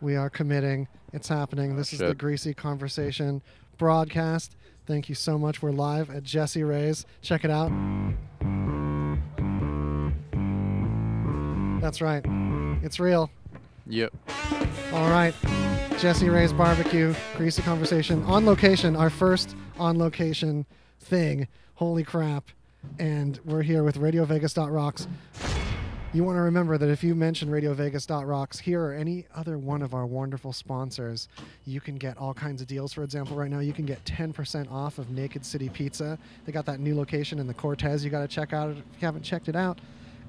We are committing. It's happening. This is the Greasy Conversation broadcast. Thank you so much. We're live at Jessie Raes. Check it out. That's right. It's real. Yep. All right. Jessie Raes BBQ, Greasy Conversation. On location, our first on location thing. Holy crap. And we're here with RadioVegas.rocks. You want to remember that if you mention RadioVegas.rocks here or any other one of our wonderful sponsors, you can get all kinds of deals. For example, right now you can get 10% off of Naked City Pizza. They got that new location in the Cortez you got to check out if you haven't checked it out.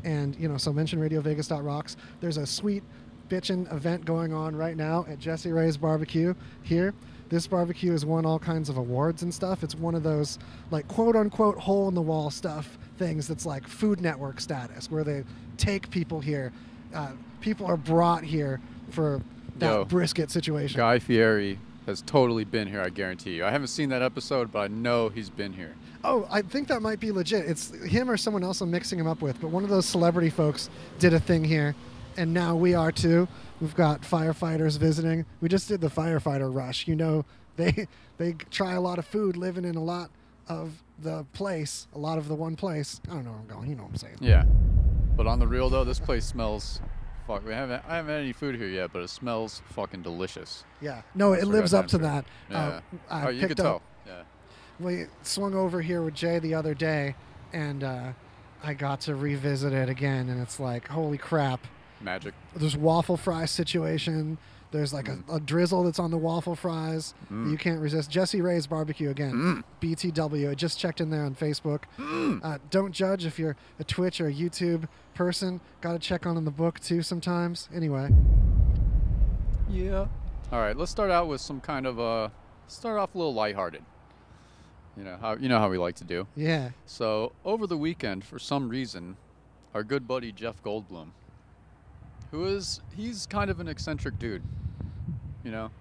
And, you know, so mention RadioVegas.rocks. There's a sweet bitchin' event going on right now at Jessie Raes BBQ here. This barbecue has won all kinds of awards and stuff. It's one of those, like, quote-unquote hole-in-the-wall stuff things that's like Food Network status, where they take people here. People are brought here for that brisket situation. Guy Fieri has totally been here, I guarantee you. I haven't seen that episode, but I know he's been here. Oh, I think that might be legit. It's him or someone else I'm mixing him up with, but one of those celebrity folks did a thing here, and now we are too. We've got firefighters visiting. We just did the firefighter rush. You know, they try a lot of food, living in a lot of the place, a lot of the one place. I don't know where I'm going. You know what I'm saying. Yeah. But on the real, though, this place smells... Fuck, I haven't had any food here yet, but it smells fucking delicious. Yeah. No, it lives up to that. Yeah. You could tell. Yeah. We swung over here with Jay the other day, and I got to revisit it again, and it's like, holy crap. Magic. There's waffle fry situation. There's like a drizzle that's on the waffle fries. You can't resist. Jessie Raes BBQ again. BTW. I just checked in there on Facebook. Don't judge if you're a Twitch or a YouTube person. Got to check on in the book too sometimes. Anyway. Yeah. All right. Let's start out with some kind of start off a little lighthearted. You know how we like to do. Yeah. So over the weekend, for some reason, our good buddy Jeff Goldblum, he's kind of an eccentric dude, you know,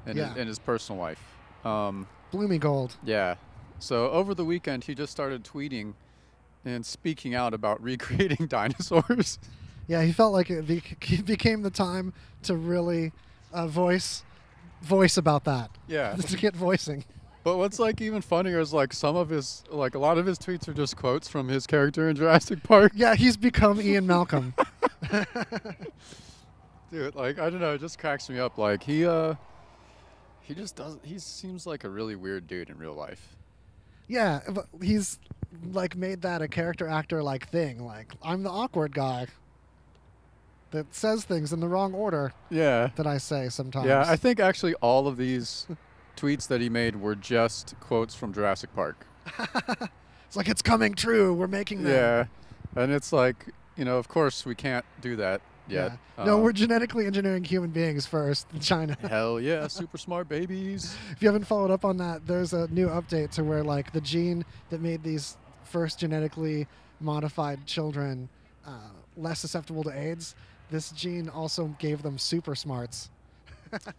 in his personal life. Bloomy Gold. Yeah. So over the weekend, he just started tweeting and speaking out about recreating dinosaurs. Yeah, he felt like it became the time to really voice about that. Yeah. To get voicing. But what's like even funnier is like a lot of his tweets are just quotes from his character in Jurassic Park. Yeah, he's become Ian Malcolm. Dude, like, I don't know, it just cracks me up. Like, he seems like a really weird dude in real life. Yeah, but he's like made that a character actor like thing. Like, I'm the awkward guy that says things in the wrong order. Yeah. That I say sometimes. Yeah, I think actually all of these tweets that he made were just quotes from Jurassic Park. It's like, it's coming true. We're making them. Yeah. And it's like, you know, of course we can't do that yet. Yeah. No, we're genetically engineering human beings first in China. Hell yeah, super smart babies. If you haven't followed up on that, there's a new update to where like the gene that made these first genetically modified children less susceptible to AIDS, this gene also gave them super smarts.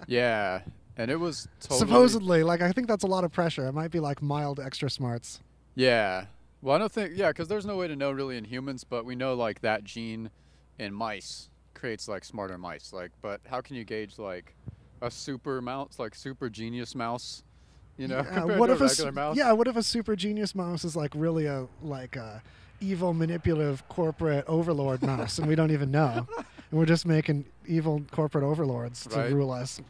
Yeah. And it was totally... Supposedly, like, I think that's a lot of pressure. It might be like mild extra smarts. Yeah. Well, I don't think, because there's no way to know really in humans, but we know like that gene in mice creates like smarter mice. Like, but how can you gauge like a super mouse, like super genius mouse, you know, compared to a regular mouse? Yeah, what if a super genius mouse is like really a evil, manipulative corporate overlord mouse, and we don't even know, and we're just making evil corporate overlords to rule us.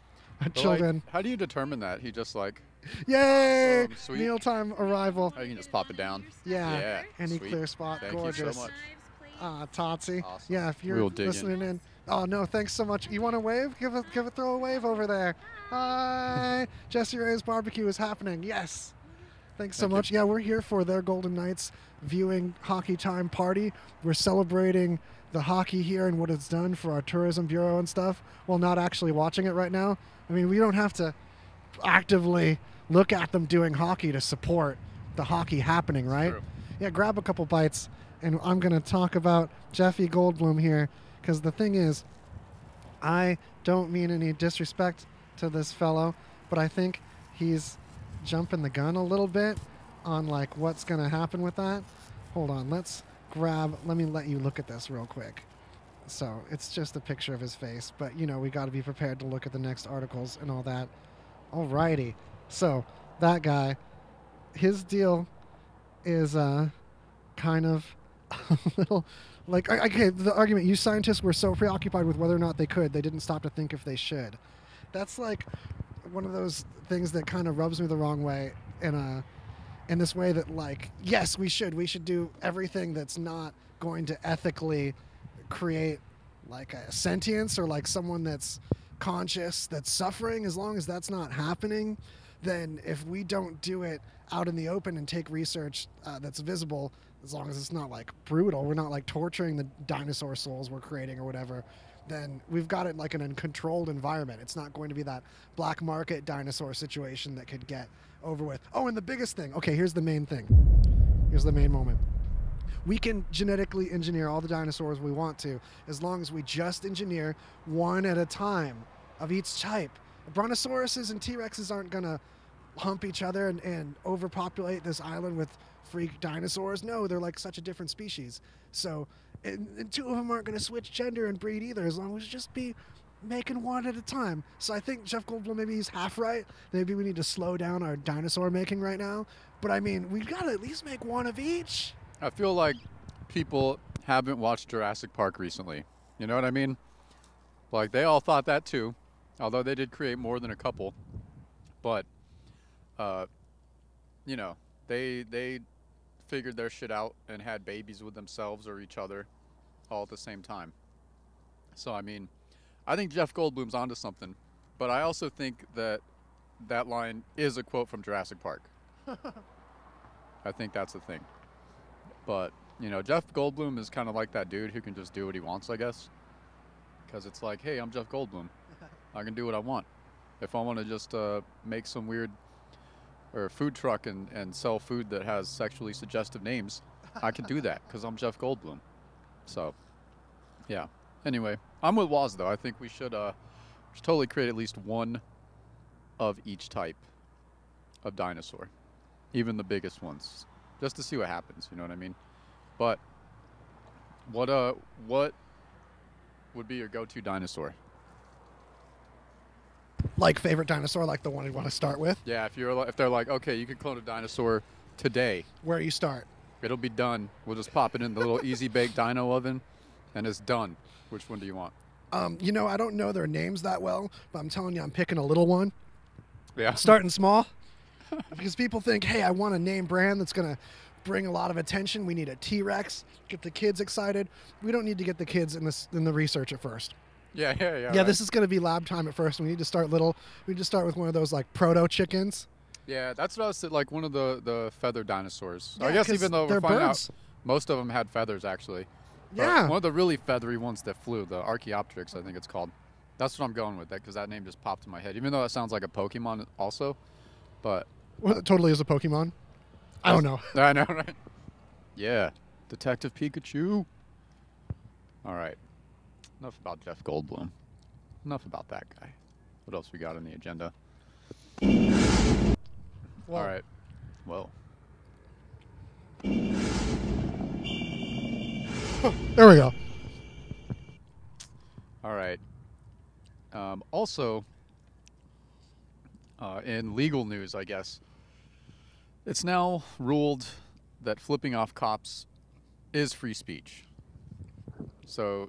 Children. Like, how do you determine that? He just like... Yay! Mealtime arrival. Oh, you can just pop it down. Yeah. Any sweet. clear spot. Thank Gorgeous. you so much. Totsy. Awesome. Yeah, if you're listening in. Oh, no, thanks so much. You want to wave? Throw a wave over there. Hi. Jessie Raes BBQ is happening. Yes. Thanks so much. Yeah, we're here for their Golden Knights viewing hockey time party. We're celebrating the hockey here and what it's done for our tourism bureau and stuff, while not actually watching it right now. I mean, we don't have to actively look at them doing hockey to support the hockey happening, right? True. Yeah, grab a couple bites, and I'm going to talk about Jeffy Goldblum here, because the thing is, I don't mean any disrespect to this fellow, but I think he's jumping the gun a little bit on like what's going to happen with that. Hold on, let me let you look at this real quick. So it's just a picture of his face. But, you know, we got to be prepared to look at the next articles and all that. Alrighty. So that guy, his deal is kind of a little like, okay, the argument, you scientists were so preoccupied with whether or not they could, they didn't stop to think if they should. That's like one of those things that kind of rubs me the wrong way in this way that, like, yes, we should do everything that's not going to ethically create like a sentience or like someone that's conscious that's suffering. As long as that's not happening, then if we don't do it out in the open and take research that's visible, as long as it's not like brutal, we're not like torturing the dinosaur souls we're creating or whatever, then we've got it like in a controlled environment. It's not going to be that black market dinosaur situation that could get over with. Oh, and the biggest thing, okay, here's the main thing. Here's the main moment. We can genetically engineer all the dinosaurs we want to, as long as we just engineer one at a time of each type. Brontosauruses and T-Rexes aren't going to hump each other and overpopulate this island with freak dinosaurs. No, they're like such a different species. So, and two of them aren't going to switch gender and breed either, as long as we just be making one at a time. So I think Jeff Goldblum, maybe he's half right. Maybe we need to slow down our dinosaur making right now. But I mean, we've got to at least make one of each. I feel like people haven't watched Jurassic Park recently. You know what I mean? Like, they all thought that too, although they did create more than a couple. But, you know, they figured their shit out and had babies with themselves or each other all at the same time. So, I mean, I think Jeff Goldblum's onto something. But I also think that that line is a quote from Jurassic Park. I think that's the thing. But, you know, Jeff Goldblum is kind of like that dude who can just do what he wants, I guess. Because it's like, hey, I'm Jeff Goldblum. I can do what I want. If I want to just make some weird or food truck and sell food that has sexually suggestive names, I can do that because I'm Jeff Goldblum. So, yeah. Anyway, I'm with Waz, though. I think we should totally create at least one of each type of dinosaur, even the biggest ones, just to see what happens. You know what I mean? But what would be your go-to dinosaur? Like favorite dinosaur, like the one you want to start with? Yeah, if they're like, okay, you can clone a dinosaur today. Where you start? It'll be done. We'll just pop it in the little easy bake dino oven, and it's done. Which one do you want? You know, I don't know their names that well, but I'm telling you, I'm picking a little one. Yeah. Starting small. Because people think, hey, I want a name brand that's going to bring a lot of attention. We need a T-Rex, get the kids excited. We don't need to get the kids in the research at first. Yeah. Yeah, Right. This is going to be lab time at first. We need to start little. We need to start with one of those like proto chickens. Yeah, that's what I was like, one of the feathered dinosaurs. Yeah, I guess 'cause even though we're they're finding birds. out most of them had feathers, actually. But Yeah. one of the really feathery ones that flew, the Archaeopteryx, I think it's called. That's what I'm going with, because that name just popped in my head. Even though that sounds like a Pokemon also, but... Well, it totally is a Pokemon. I don't know. I know, right? Yeah. Detective Pikachu. All right. Enough about Jeff Goldblum. Enough about that guy. What else we got on the agenda? Well, All right. Well. there we go. All right. Also, in legal news, I guess, it's now ruled that flipping off cops is free speech. So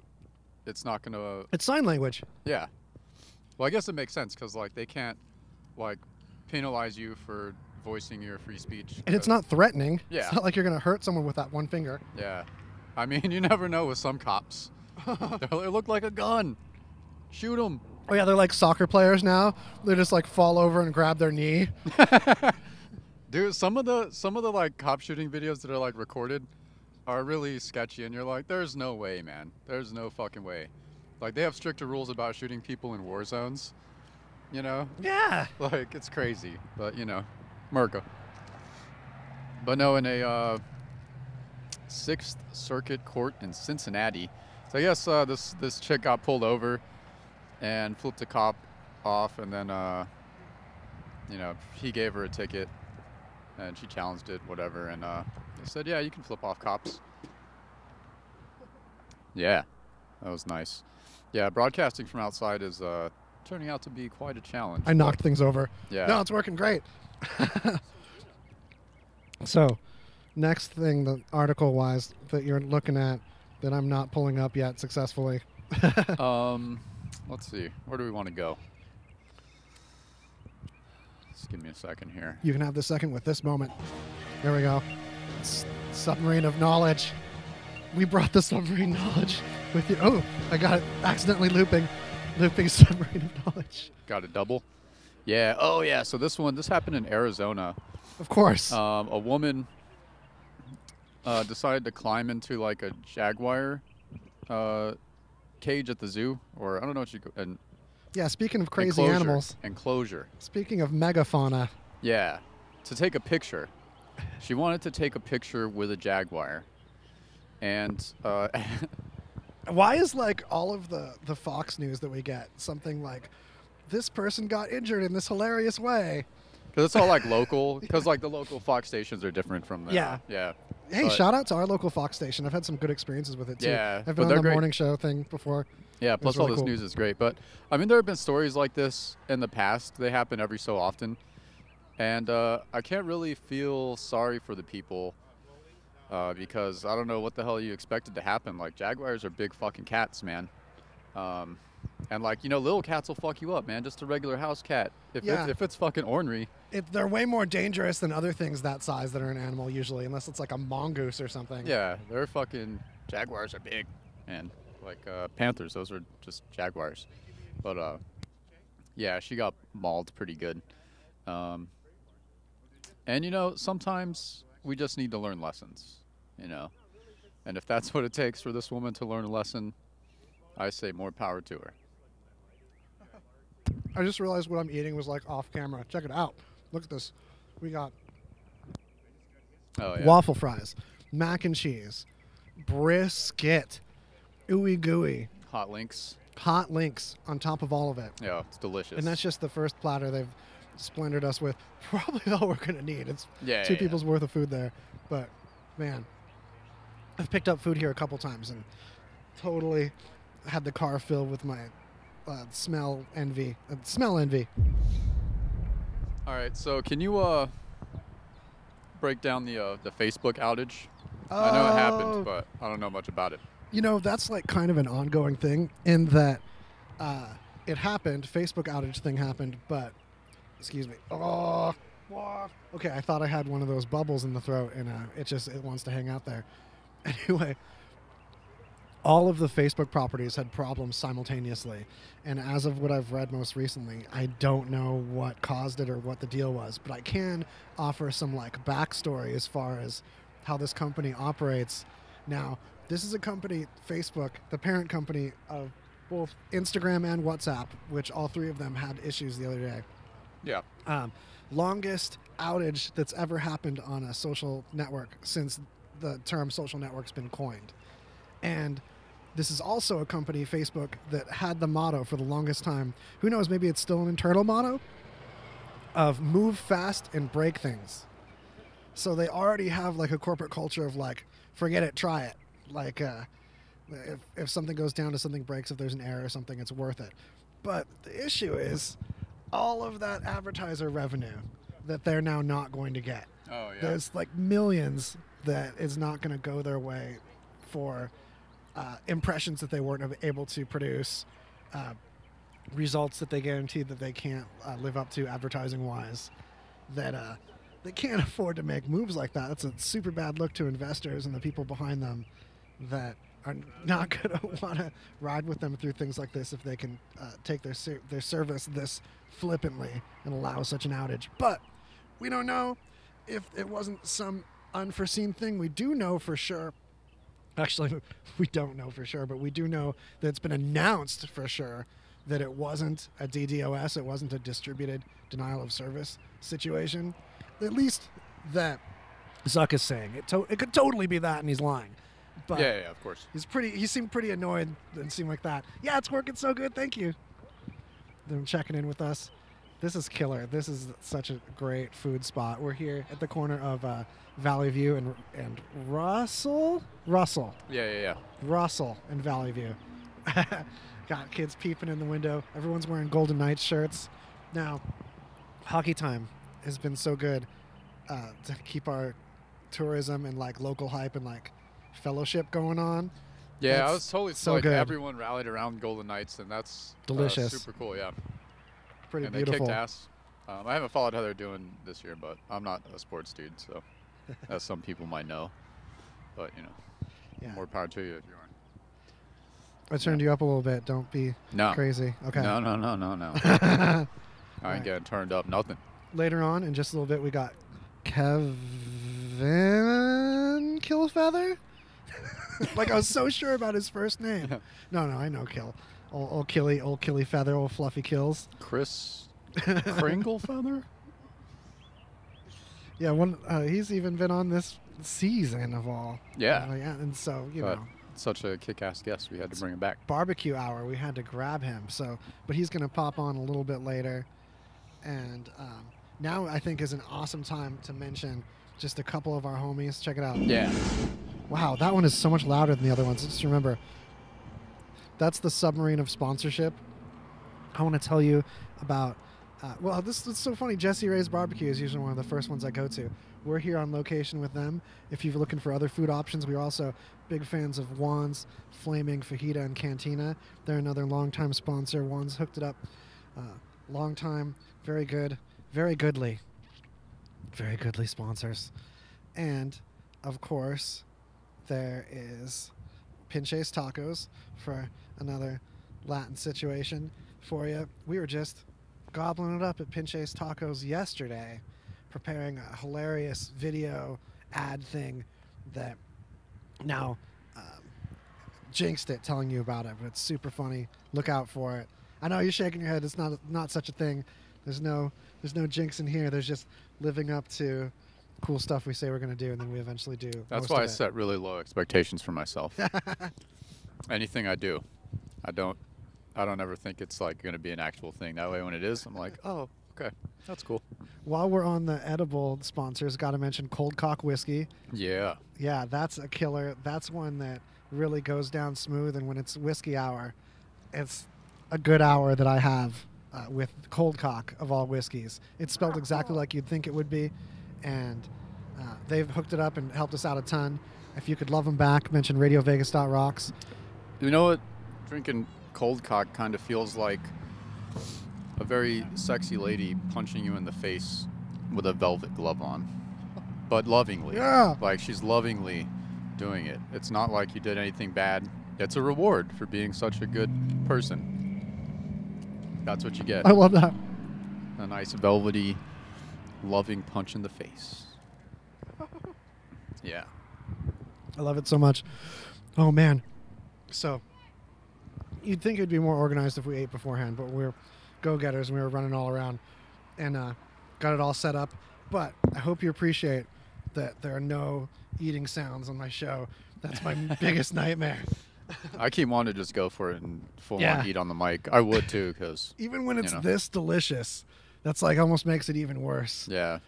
it's not going to... It's sign language. Yeah. Well, I guess it makes sense because, like, they can't, like, penalize you for voicing your free speech. And it's not threatening. Yeah. It's not like you're going to hurt someone with that one finger. Yeah. I mean, you never know with some cops. They look like a gun. Shoot them. Oh, yeah, they're like soccer players now. They just, like, fall over and grab their knee. Dude, some of the like cop shooting videos that are like recorded are really sketchy, and you're like, there's no way, man. There's no fucking way. Like, they have stricter rules about shooting people in war zones. You know? Yeah. Like, it's crazy, but you know, America. But no, in a 6th Circuit Court in Cincinnati. So I guess this chick got pulled over and flipped a cop off, and then you know, he gave her a ticket. And she challenged it, whatever, and they said, yeah, you can flip off cops. Yeah. That was nice. Yeah, broadcasting from outside is turning out to be quite a challenge. I knocked things over. Yeah. No, it's working great. So, next thing, the article-wise, that you're looking at that I'm not pulling up yet successfully. Let's see. Where do we want to go? Just give me a second here. You can have the second with this moment. There we go. Submarine of knowledge. We brought the submarine knowledge with you. Oh, I got it accidentally looping submarine of knowledge. Got a double? Yeah. Oh, yeah. So this happened in Arizona. Of course. A woman decided to climb into like a jaguar cage at the zoo, or I don't know what you call. Yeah, speaking of crazy animals. Enclosure. Speaking of megafauna. Yeah, to take a picture. She wanted to take a picture with a jaguar. And why is like all of the Fox news that we get something like, this person got injured in this hilarious way? Because it's all like local, because like the local Fox stations are different from the... Yeah. Yeah. Hey, shout out to our local Fox station. I've had some good experiences with it too. Yeah, I've been on the morning show thing before. Yeah, plus all really this cool. news is great. But, I mean, there have been stories like this in the past. They happen every so often. And I can't really feel sorry for the people because I don't know what the hell you expected to happen. Like, jaguars are big fucking cats, man. And, like, you know, little cats will fuck you up, man. Just a regular house cat. If it's fucking ornery. They're way more dangerous than other things that size that are an animal usually, unless it's like a mongoose or something. Yeah, they're fucking... Jaguars are big, man. Like panthers, those are just jaguars. But yeah, she got mauled pretty good. And you know, sometimes we just need to learn lessons, you know. And if that's what it takes for this woman to learn a lesson, I say more power to her. I just realized what I'm eating was like off camera. Check it out. Look at this. We got waffle fries, mac and cheese, brisket, ooey gooey, hot links on top of all of it. Yeah, it's delicious. And that's just the first platter they've splendored us with. Probably all we're gonna need. It's two people's worth of food there. But man, I've picked up food here a couple times and totally had the car filled with my smell envy. All right, so can you break down the Facebook outage? I know it happened, but I don't know much about it. You know, that's like kind of an ongoing thing in that it happened, Facebook outage thing happened, but, excuse me. Okay, I thought I had one of those bubbles in the throat and it wants to hang out there. Anyway, all of the Facebook properties had problems simultaneously. And as of what I've read most recently, I don't know what caused it or what the deal was, but I can offer some like backstory as far as how this company operates. Now, this is a company, Facebook, the parent company of both Instagram and WhatsApp, which all three of them had issues the other day. Yeah. Longest outage that's ever happened on a social network since the term social network's been coined. And this is also a company, Facebook, that had the motto for the longest time. Who knows, maybe it's still an internal motto of move fast and break things. So they already have like a corporate culture of like, forget it, try it. Like if something goes down, if something breaks, if there's an error or something, it's worth it. But the issue is all of that advertiser revenue that they're now not going to get. Oh, yeah. There's like millions that is not going to go their way for impressions that they weren't able to produce, results that they guaranteed that they can't live up to advertising-wise, that they can't afford to make moves like that. That's a super bad look to investors and the people behind them that are not going to want to ride with them through things like this if they can take their service this flippantly and allow such an outage. But we don't know if it wasn't some unforeseen thing. We do know for sure. Actually, we don't know for sure, but we do know that it's been announced for sure that it wasn't a DDoS, it wasn't a distributed denial of service situation. At least that Zuck is saying. It could totally be that, and he's lying. But yeah, of course. He seemed pretty annoyed and seemed like that. Yeah, it's working so good, thank you. Them checking in with us. This is killer. This is such a great food spot. We're here at the corner of Valley View and Russell? Yeah. Russell and Valley View. Got kids peeping in the window. Everyone's wearing Golden Knights shirts. Now, hockey time has been so good to keep our tourism and like local hype and like fellowship going on. Yeah, That's I was totally so like good. everyone rallied around Golden Knights, and that's Delicious. super cool. Yeah, Pretty and beautiful. they kicked ass. I haven't followed how they're doing this year, but I'm not a sports dude, so as some people might know. But Yeah. more power to you if you I turned you up a little bit. Don't be aren't. crazy. Okay. No. I ain't getting turned up. Nothing. Later on, in just a little bit, we got Kevin Kilfeather. Like I was so sure about his first name. No, I know Kill. Old Killy Feather, old Fluffy Kills. Chris Kringle Feather? Yeah, he's even been on this season of all. Yeah. Yeah, and so, But such a kick-ass guest, we had to bring him back. Barbecue hour, we had to grab him. So, but he's going to pop on a little bit later. And now I think is an awesome time to mention just a couple of our homies. Check it out. Yeah. Wow, that one is so much louder than the other ones. Just remember, that's the submarine of sponsorship. I want to tell you about, this is so funny. Jessie Raes BBQ is usually one of the first ones I go to. We're here on location with them. If you're looking for other food options, we're also big fans of Juan's Flaming Fajita and Cantina. They're another longtime sponsor. Juan's hooked it up. Long time, very good, very goodly sponsors. And, of course, there is Pinche's Tacos for another Latin situation for you. We were just gobbling it up at Pinche's Tacos yesterday, preparing a hilarious video ad thing that now jinxed it telling you about it, but it's super funny. Look out for it. I know you're shaking your head. It's not such a thing. There's no jinx in here. There's just living up to cool stuff we say we're going to do, and then we eventually do. That's why I set really low expectations for myself. Anything I do, I don't ever think it's like going to be an actual thing. That way when it is, I'm like, oh, okay, that's cool. While we're on the edible sponsors, got to mention Cold Cock Whiskey. Yeah. Yeah, that's a killer. That's one that really goes down smooth, and when it's whiskey hour, it's a good hour that I have with Cold Cock of all whiskeys. It's spelled exactly like you'd think it would be, and they've hooked it up and helped us out a ton. If you could love them back, mention RadioVegas.rocks. You know what? Drinking Cold Cock kind of feels like a very sexy lady punching you in the face with a velvet glove on, but lovingly. Yeah. Like she's lovingly doing it. It's not like you did anything bad. It's a reward for being such a good person. That's what you get. I love that. A nice velvety, loving punch in the face. Yeah. I love it so much. Oh, man. So, you'd think it'd be more organized if we ate beforehand, but we're go-getters and we were running all around and got it all set up. But I hope you appreciate that there are no eating sounds on my show. That's my biggest nightmare. I keep wanting to just go for it and full on eat on the mic. I would too, because even when it's this delicious, that's like almost makes it even worse. Yeah.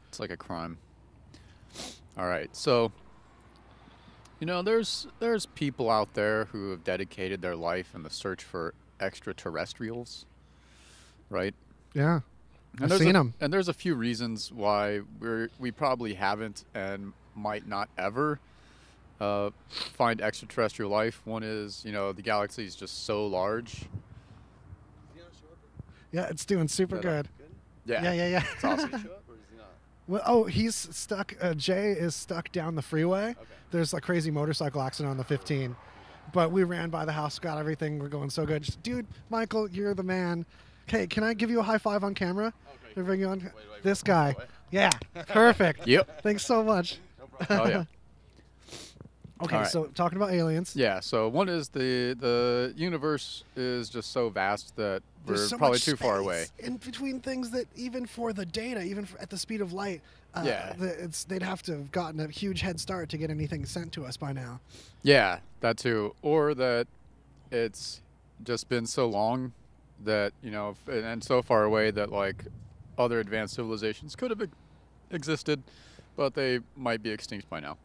It's like a crime. All right. So, there's people out there who have dedicated their life in the search for extraterrestrials, right? Yeah. And I've seen them. And there's a few reasons why we probably haven't and might not ever find extraterrestrial life. One is, the galaxy is just so large. Yeah, it's doing super good. Yeah. Yeah. It's awesome. Well, he's stuck. Jay is stuck down the freeway. Okay. There's a crazy motorcycle accident on the 15. But we ran by the house, got everything. We're going so good. Just, dude, Michael, you're the man. Okay, can I give you a high five on camera? Okay. To bring you on? This guy. Yeah, perfect. Yep. Thanks so much. No problem. Oh, yeah. Okay, right. so talking about aliens. Yeah, so one is the universe is just so vast that There's we're so probably much too far space away. in between things that even for the data, at the speed of light, they'd have to have gotten a huge head start to get anything sent to us by now. Yeah, that too. Or that it's just been so long that, and so far away that like other advanced civilizations could have existed, but they might be extinct by now.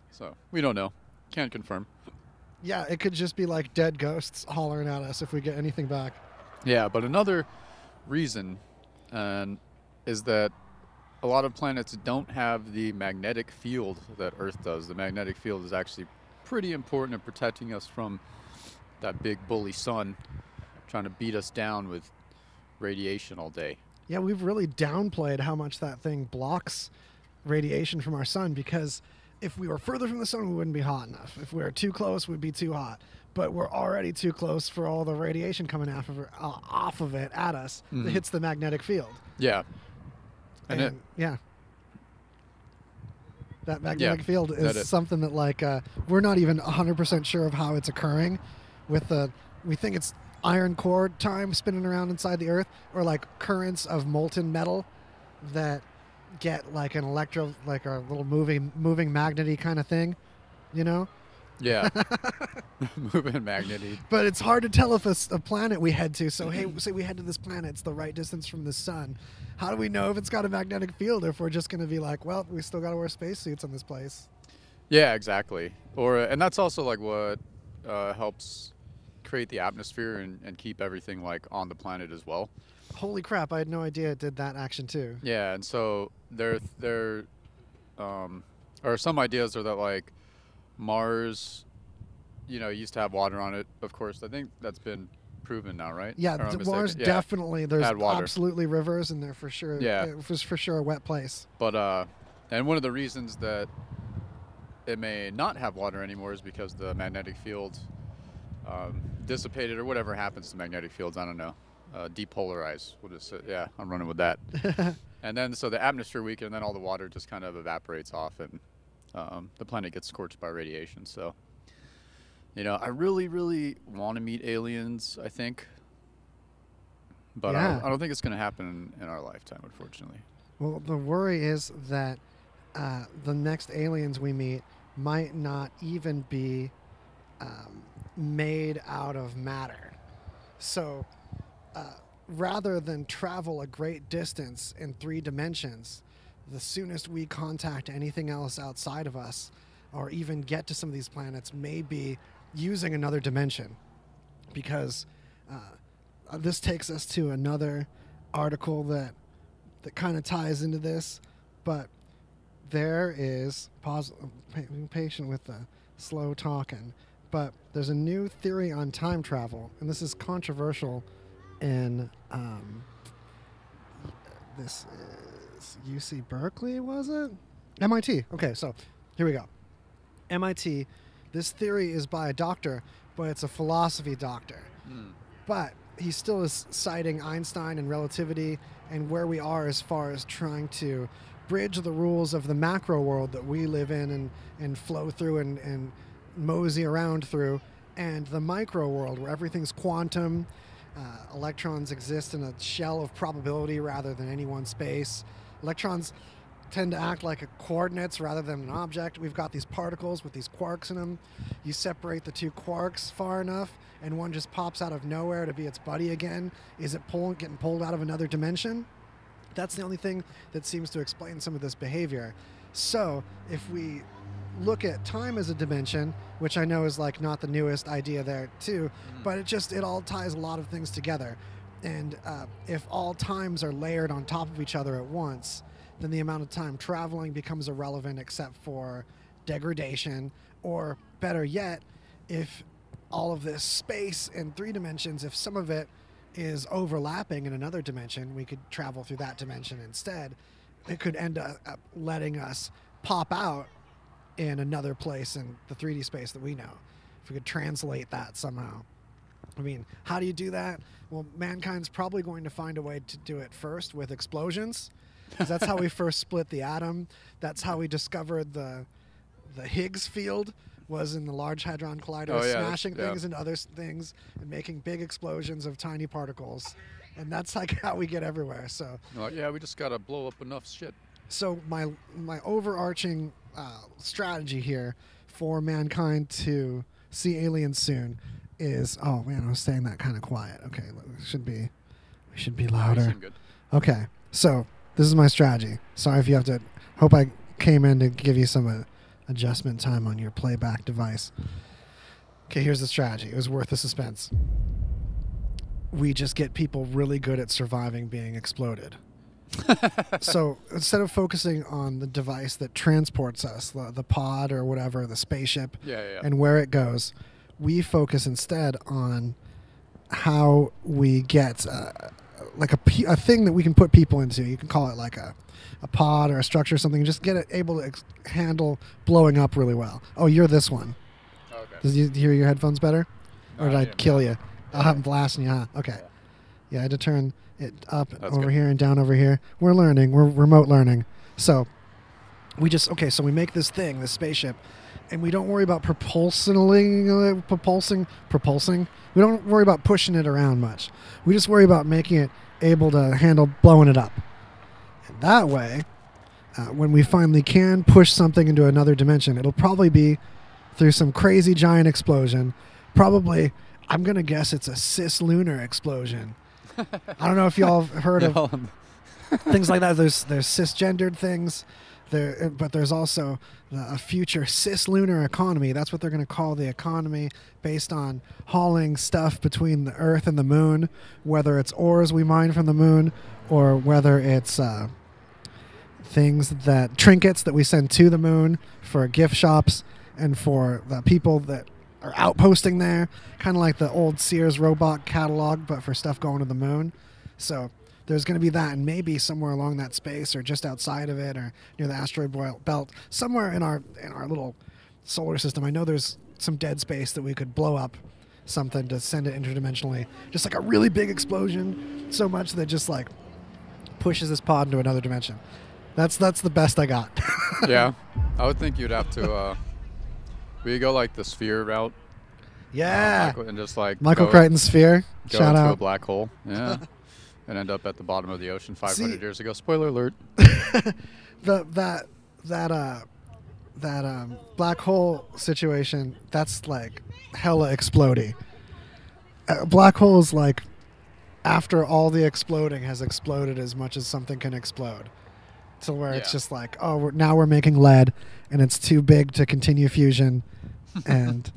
So we don't know. Can't confirm. Yeah, it could just be like dead ghosts hollering at us if we get anything back. Yeah, but another reason is that a lot of planets don't have the magnetic field that Earth does. The magnetic field is actually pretty important in protecting us from that big bully sun trying to beat us down with radiation all day. Yeah, we've really downplayed how much that thing blocks radiation from our sun, because if we were further from the sun, we wouldn't be hot enough. If we were too close, we'd be too hot. But we're already too close for all the radiation coming off of it at us that hits the magnetic field. Yeah. And yeah. That magnetic field is something that, like, we're not even 100% sure of how it's occurring. We think it's iron core time spinning around inside the Earth, or like currents of molten metal that get like an like a little moving magnet-y kind of thing, you know? Yeah. Moving magnet-y. But it's hard to tell if a planet we head to. So, hey, say we head to this planet, it's the right distance from the sun. How do we know if it's got a magnetic field, or if we're just going to be like, well, we still got to wear spacesuits on this place? Yeah, exactly. And that's also like what helps create the atmosphere and keep everything like on the planet as well. Holy crap, I had no idea it did that action too. Yeah, and so there are some ideas are that like Mars, used to have water on it, of course. I think that's been proven now, right? Yeah, Mars definitely, there's absolutely rivers in there for sure. Yeah. It was for sure a wet place. But, and one of the reasons that it may not have water anymore is because the magnetic field dissipated, or whatever happens to magnetic fields, I don't know. Depolarize. We'll just say, yeah, I'm running with that. And then so the atmosphere weakens, and then all the water just kind of evaporates off, and the planet gets scorched by radiation. So, I really, really want to meet aliens, I think. But yeah. I don't think it's going to happen in our lifetime, unfortunately. Well, the worry is that the next aliens we meet might not even be made out of matter. So rather than travel a great distance in 3 dimensions, the soonest we contact anything else outside of us, or even get to some of these planets, may be using another dimension. Because this takes us to another article that kind of ties into this, but there is being patient with the slow talking. But there's a new theory on time travel, and this is controversial in this is UC Berkeley, was it? MIT. Okay, so here we go. MIT. This theory is by a doctor, but it's a philosophy doctor. But he still is citing Einstein and relativity and where we are as far as trying to bridge the rules of the macro world that we live in and flow through and mosey around through, and the micro world where everything's quantum. Electrons exist in a shell of probability rather than any one space. Electrons tend to act like coordinates rather than an object. We've got these particles with these quarks in them. You separate the 2 quarks far enough, and one just pops out of nowhere to be its buddy again. Is it getting pulled out of another dimension? That's the only thing that seems to explain some of this behavior. So if we look at time as a dimension, which I know is like not the newest idea there too, but it all ties a lot of things together. And if all times are layered on top of each other at once, then the amount of time traveling becomes irrelevant except for degradation. Or better yet, if all of this space in 3 dimensions, if some of it is overlapping in another dimension, we could travel through that dimension instead. It could end up letting us pop out in another place in the 3D space that we know, if we could translate that somehow. I mean, how do you do that? Well, mankind's probably going to find a way to do it first with explosions, because that's how we first split the atom. That's how we discovered the Higgs field, was in the Large Hadron Collider, smashing things into other things and making big explosions of tiny particles. And that's like how we get everywhere. So we just got to blow up enough shit. So my overarching strategy here for mankind to see aliens soon is, oh man, I was saying that kind of quiet. Okay, we should be louder. Seem good. Okay, so this is my strategy. Sorry if you have to. Hope I came in to give you some adjustment time on your playback device. Okay, here's the strategy. It was worth the suspense. We just get people really good at surviving being exploded. So instead of focusing on the device that transports us, the pod or whatever, the spaceship, and where it goes, we focus instead on how we get like a thing that we can put people into. You can call it like a pod or a structure or something. Just get it able to handle blowing up really well. Oh, you're this one. Okay. Does you hear your headphones better? Or did I kill you? Yeah. I'm blasting you, huh? Okay. Yeah, I had to turn it up That's over good. here and down over here. We're learning. We're remote learning. So so we make this thing, this spaceship, and we don't worry about propulsing. We don't worry about pushing it around much. We just worry about making it able to handle blowing it up. And that way, when we finally can push something into another dimension, it'll probably be through some crazy giant explosion. Probably, I'm going to guess it's a cislunar explosion. I don't know if y'all have heard of things like that. There's cisgendered things, but there's also a future cislunar economy. That's what they're going to call the economy, based on hauling stuff between the Earth and the Moon, whether it's ores we mine from the Moon or whether it's trinkets that we send to the Moon for gift shops and for the people that are outposting there, kind of like the old Sears robot catalog, but for stuff going to the Moon. So there's going to be that, and maybe somewhere along that space or just outside of it or near the asteroid belt, somewhere in our little solar system. I know there's some dead space that we could blow up something to send it interdimensionally. Just like a really big explosion, so much that just like pushes this pod into another dimension. That's the best I got. Yeah, I would think you'd have to. We go like the sphere route. Yeah. And just like Michael Crichton's sphere. Go Shout into out. a black hole. Yeah. And end up at the bottom of the ocean 500 years ago. Spoiler alert. That black hole situation, that's like hella explodey. A black hole is like after all the exploding has exploded as much as something can explode. To where it's just like, oh, now we're making lead, and it's too big to continue fusion, and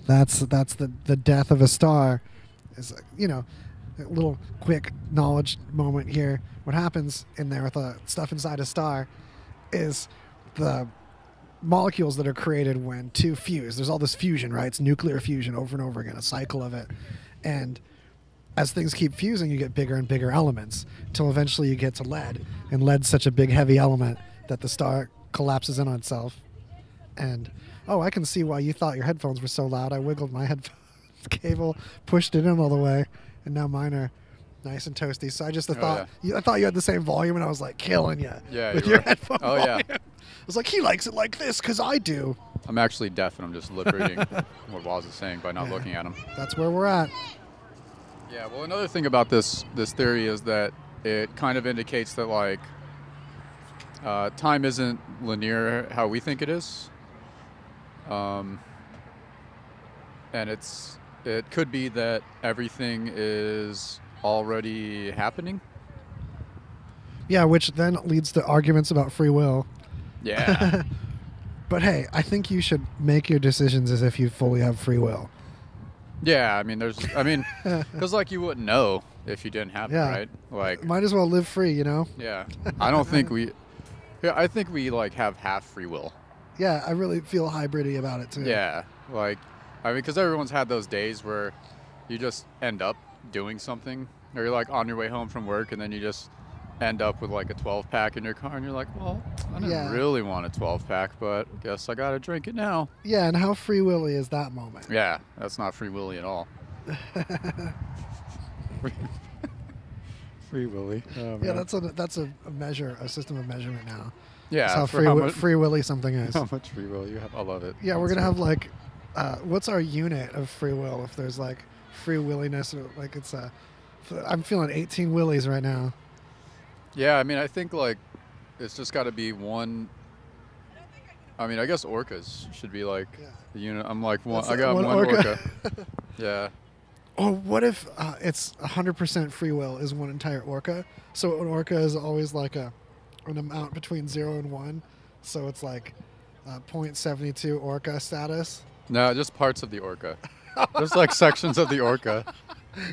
that's the death of a star. Is, you know, a little quick knowledge moment here. What happens in there with the stuff inside a star is the molecules that are created when two fuse. There's all this fusion, right? It's nuclear fusion over and over again, a cycle of it, and as things keep fusing, you get bigger and bigger elements until eventually you get to lead. And lead's such a big, heavy element that the star collapses in on itself. And, I can see why you thought your headphones were so loud. I wiggled my headphones cable, pushed it in all the way, and now mine are nice and toasty. So I just thought I thought you had the same volume, and I was like killing you with your headphone volume. I was like, he likes it like this because I do. I'm actually deaf, and I'm just lip reading what Waz is saying by not looking at him. That's where we're at. Yeah, well, another thing about this theory is that it kind of indicates that, like, time isn't linear how we think it is. And it could be that everything is already happening. Yeah, which then leads to arguments about free will. Yeah. But hey, I think you should make your decisions as if you fully have free will. Yeah, I mean, because like you wouldn't know if you didn't have it, right? Like, might as well live free, you know? Yeah, I don't think I think we like have half free will. Yeah, I really feel hybridy about it too. Yeah, like, I mean, because everyone's had those days where you just end up doing something, or you're like on your way home from work, and then you just end up with like a 12-pack in your car, and you're like, well, I didn't really want a 12-pack, but I guess I gotta drink it now. Yeah, and how free willy is that moment? Yeah, that's not free willy at all. Free willy. Oh, yeah, that's a measure, a system of measurement now. Yeah, that's how free willy something is. How much free will you have? I love it. Yeah, we're gonna have like, what's our unit of free will? If there's like free williness, or like it's I'm feeling 18 willies right now. Yeah, I mean, I think like it's just got to be one. I mean, I guess orcas should be like the unit. I'm like one. I got one orca. Yeah. Or what if it's 100% free will is one entire orca? So an orca is always like an amount between 0 and 1. So it's like 0.72 orca status. No, just parts of the orca. There's like sections of the orca.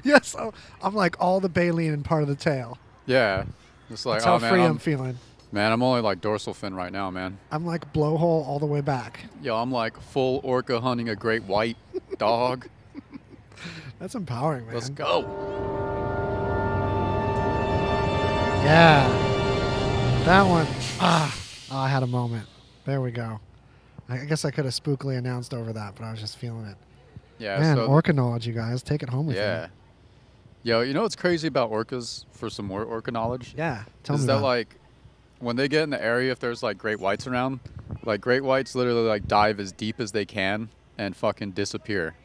Yes, I'm like all the baleen and part of the tail. Yeah. Just like, That's how oh man, free I'm feeling. man, I'm only like dorsal fin right now, man. I'm like blowhole all the way back. Yo, I'm like full orca hunting a great white dog. That's empowering, man. Let's go. Yeah. That one. I had a moment. There we go. I guess I could have spookily announced over that, but I was just feeling it. Yeah. Man, so orca knowledge, you guys. Take it home with you. yeah. Yo, you know what's crazy about orcas for some more orca knowledge? Yeah. Tell me Is about that like when they get in the area, if there's like great whites around, like great whites literally like dive as deep as they can and fucking disappear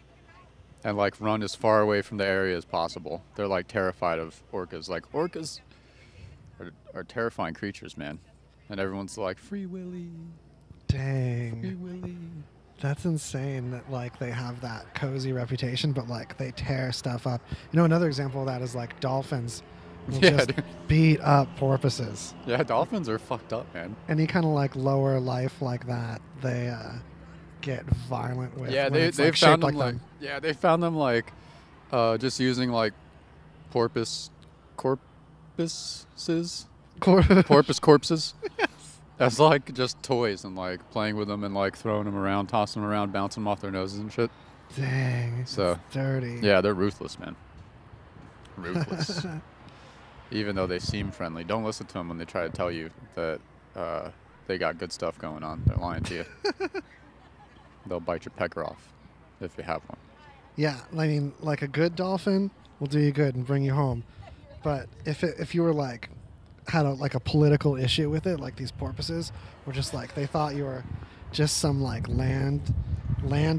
and like run as far away from the area as possible. They're like terrified of orcas. Like orcas are terrifying creatures, man. And everyone's like, Free Willy. Dang. Free Willy. That's insane that like they have that cozy reputation, but like they tear stuff up. You know, another example of that is like dolphins will Yeah, just dude. beat up porpoises. Yeah, dolphins are fucked up, man. Any kind of like lower life like that, they get violent with. Yeah, when they it's, they like, found shaped them like like yeah, they found them like just using like porpoises porpoise corpses as like just toys and like playing with them and like throwing them around, tossing them around, bouncing them off their noses and shit. Dang. So it's dirty. yeah, they're ruthless, man. Ruthless. Even though they seem friendly, don't listen to them when they try to tell you that they got good stuff going on. They're lying to you. They'll bite your pecker off if you have one. Yeah, I mean, like a good dolphin will do you good and bring you home. But if you were like had a political issue with it, like these porpoises were just like they thought you were just some like land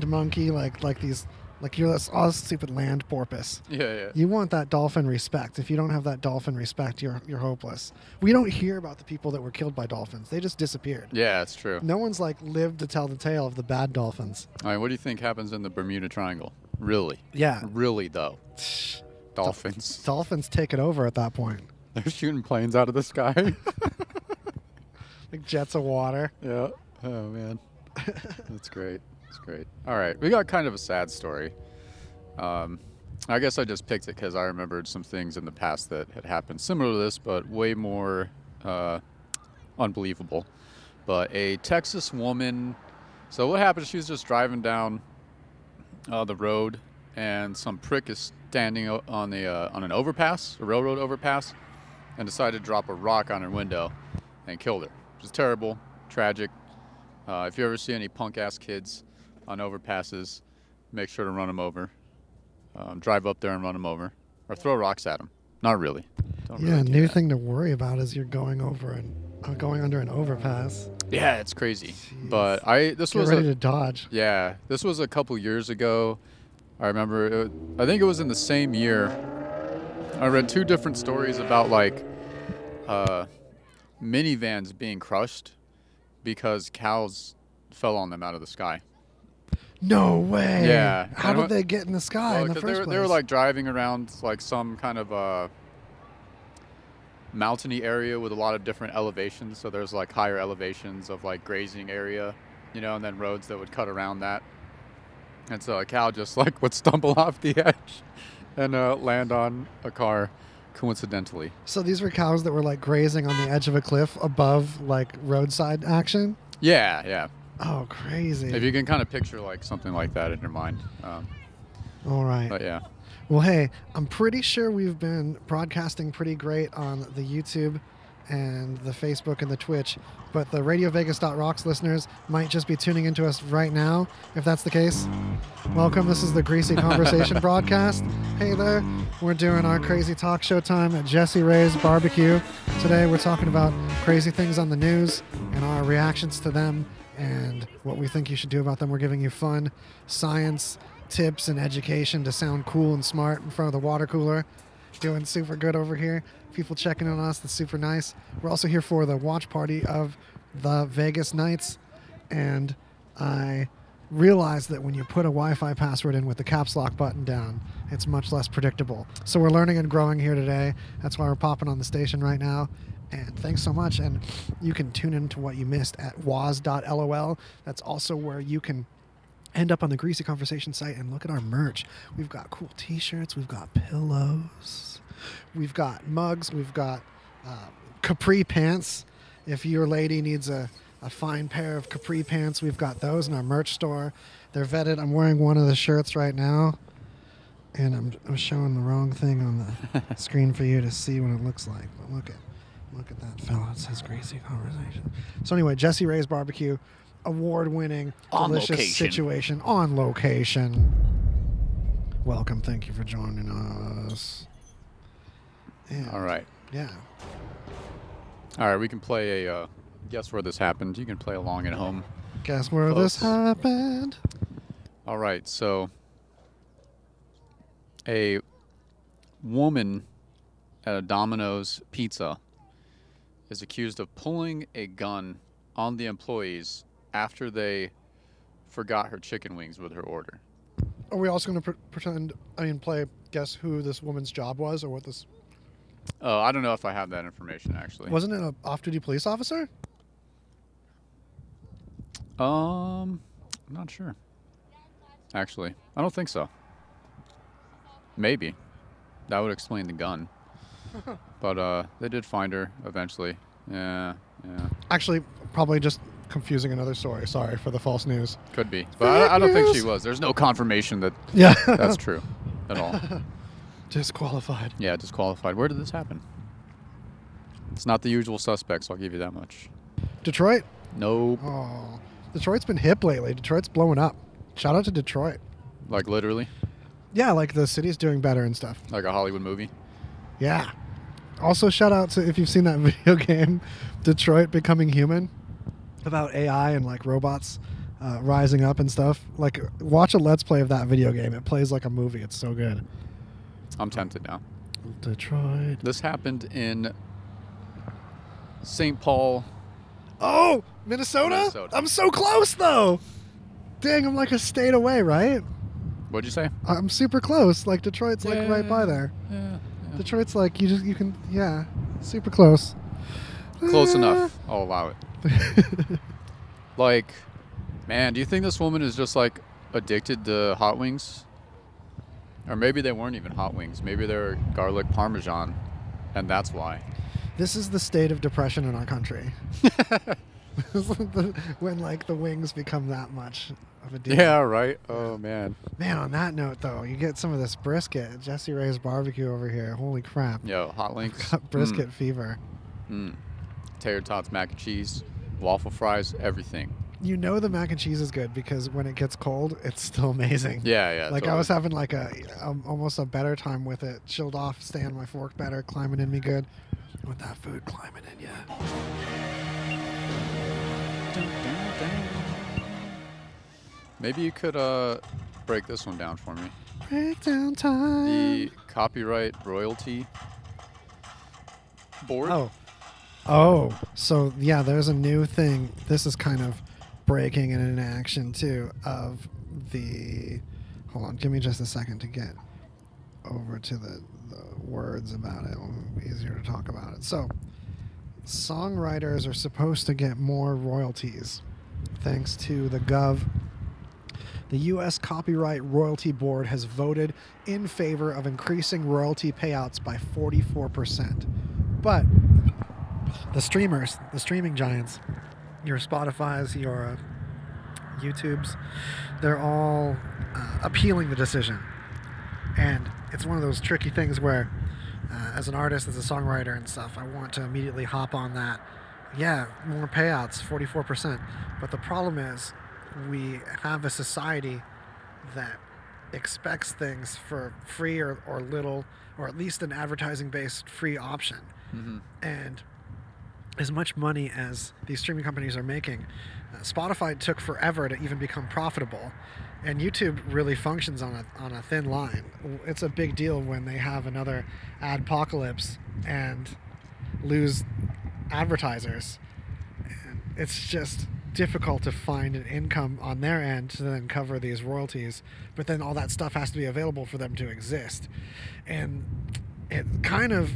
monkey, like these like you're this stupid land porpoise. Yeah. You want that dolphin respect. If you don't have that dolphin respect, you're hopeless. We don't hear about the people that were killed by dolphins. They just disappeared. Yeah, it's true. No one's like lived to tell the tale of the bad dolphins. All right, what do you think happens in the Bermuda Triangle? Really? Yeah. Really, though? Dolphins. Dolphins take it over at that point. They're shooting planes out of the sky. Like jets of water. Yeah. Oh, man. That's great. That's great. All right. We got kind of a sad story. I guess I just picked it because I remembered some things in the past that had happened similar to this, but way more unbelievable. But a Texas woman... So what happened, she was just driving down the road, and some prick is standing on an overpass, a railroad overpass, and decided to drop a rock on her window and killed her. Which is terrible, tragic. If you ever see any punk-ass kids on overpasses, make sure to run them over. Drive up there and run them over. Or throw rocks at them. Not really. Don't Yeah, really do new that. thing to worry about is you're going under an overpass. Yeah, it's crazy. Jeez. But this Get was ready to dodge. Yeah, this was a couple years ago. I remember, I think it was in the same year. I read two different stories about like minivans being crushed because cows fell on them out of the sky. No way. Yeah. How And did they get in the sky in the 'cause first place? they were like driving around like some kind of mountainy area with a lot of different elevations. So there's like higher elevations of like grazing area, you know, and then roads that would cut around that. And so a cow just like would stumble off the edge and land on a car coincidentally. So these were cows that were like grazing on the edge of a cliff above like roadside action? Yeah. Oh, crazy. If you can kind of picture like something like that in your mind. All right. But yeah. Well, hey, I'm pretty sure we've been broadcasting pretty great on the YouTube and the Facebook and the Twitch, but the RadioVegas.rocks listeners might just be tuning into us right now. If that's the case, welcome. This is the Greasy Conversation broadcast. Hey there. We're doing our crazy talk show time at Jessie Raes BBQ. Today we're talking about crazy things on the news and our reactions to them and what we think you should do about them. We're giving you fun science tips and education to sound cool and smart in front of the water cooler. Doing super good over here. People checking on us. That's super nice. We're also here for the watch party of the Vegas Nights. And I realized that when you put a Wi-Fi password in with the caps lock button down, it's much less predictable. So we're learning and growing here today. That's why we're popping on the station right now. And thanks so much. And you can tune into what you missed at waz.lol. That's also where you can end up on the Greasy Conversation site and look at our merch. We've got cool t-shirts. We've got pillows. We've got mugs. We've got capri pants. If your lady needs a fine pair of capri pants, we've got those in our merch store. They're vetted. I'm wearing one of the shirts right now, and I'm showing the wrong thing on the screen for you to see what it looks like. But look at that fella. It says Greasy Conversation. So anyway, Jessie Raes BBQ, award-winning, delicious location. Situation on location. Welcome. Thank you for joining us. And, All right. Yeah. All right, we can play a guess where this happened. You can play along at home. Guess where this happened? All right, so a woman at a Domino's Pizza is accused of pulling a gun on the employees after they forgot her chicken wings with her order. Are we also going to play guess who this woman's job was or what this... Oh, I don't know if I have that information, actually. Wasn't it an off-duty police officer? I'm not sure. Actually, I don't think so. Maybe. That would explain the gun. But they did find her eventually. Yeah. Actually, probably just confusing another story. Sorry for the false news. Could be. But I don't think she was. There's no confirmation that that's true at all. Disqualified. Yeah, disqualified. Where did this happen? It's not the usual suspects, I'll give you that much. Detroit? Nope. Oh, Detroit's been hip lately. Detroit's blowing up. Shout out to Detroit. Like literally? Yeah, like the city's doing better and stuff. Like a Hollywood movie? Yeah. Also, shout out to, if you've seen that video game, Detroit Becoming Human, about AI and like robots rising up and stuff. Like, watch a Let's Play of that video game. It plays like a movie. It's so good. I'm tempted now. Detroit. This happened in St. Paul. Oh, Minnesota? I'm so close, though. Dang, I'm like a state away, right? What'd you say? I'm super close. Like, Detroit's like right by there. Yeah. Detroit's like, you can, super close. Close enough. I'll allow it. Like, man, do you think this woman is just like addicted to hot wings? Or maybe they weren't even hot wings. Maybe they're garlic parmesan, and that's why. This is the state of depression in our country. When like the wings become that much of a deal. Yeah, right. Oh man. Man, on that note though, you get some of this brisket. Jessie Raes BBQ over here. Holy crap. Yo, hot links. Got brisket fever. Tater tots, mac and cheese, waffle fries, everything. You know the mac and cheese is good because when it gets cold, it's still amazing. Yeah. Like totally. I was having like almost a better time with it. Chilled off, stay on my fork better, climbing in me good. With that food climbing in you. Maybe you could break this one down for me. Breakdown time. The copyright royalty board. Oh, so yeah, there's a new thing. This is kind of breaking and in action too of the. Hold on, give me just a second to get over to the words about it. It'll be easier to talk about it. So, songwriters are supposed to get more royalties thanks to the Gov. The U.S. Copyright Royalty Board has voted in favor of increasing royalty payouts by 44%. But the streamers, the streaming giants, your Spotify's, your YouTube's, they're all appealing the decision. And it's one of those tricky things where, as an artist, as a songwriter and stuff, I want to immediately hop on that. Yeah, more payouts, 44%. But the problem is, we have a society that expects things for free or little, or at least an advertising-based free option. Mm-hmm. And as much money as these streaming companies are making, Spotify took forever to even become profitable. And YouTube really functions on a thin line. It's a big deal when they have another adpocalypse and lose advertisers. And it's just difficult to find an income on their end to then cover these royalties. But then all that stuff has to be available for them to exist. And it kind of...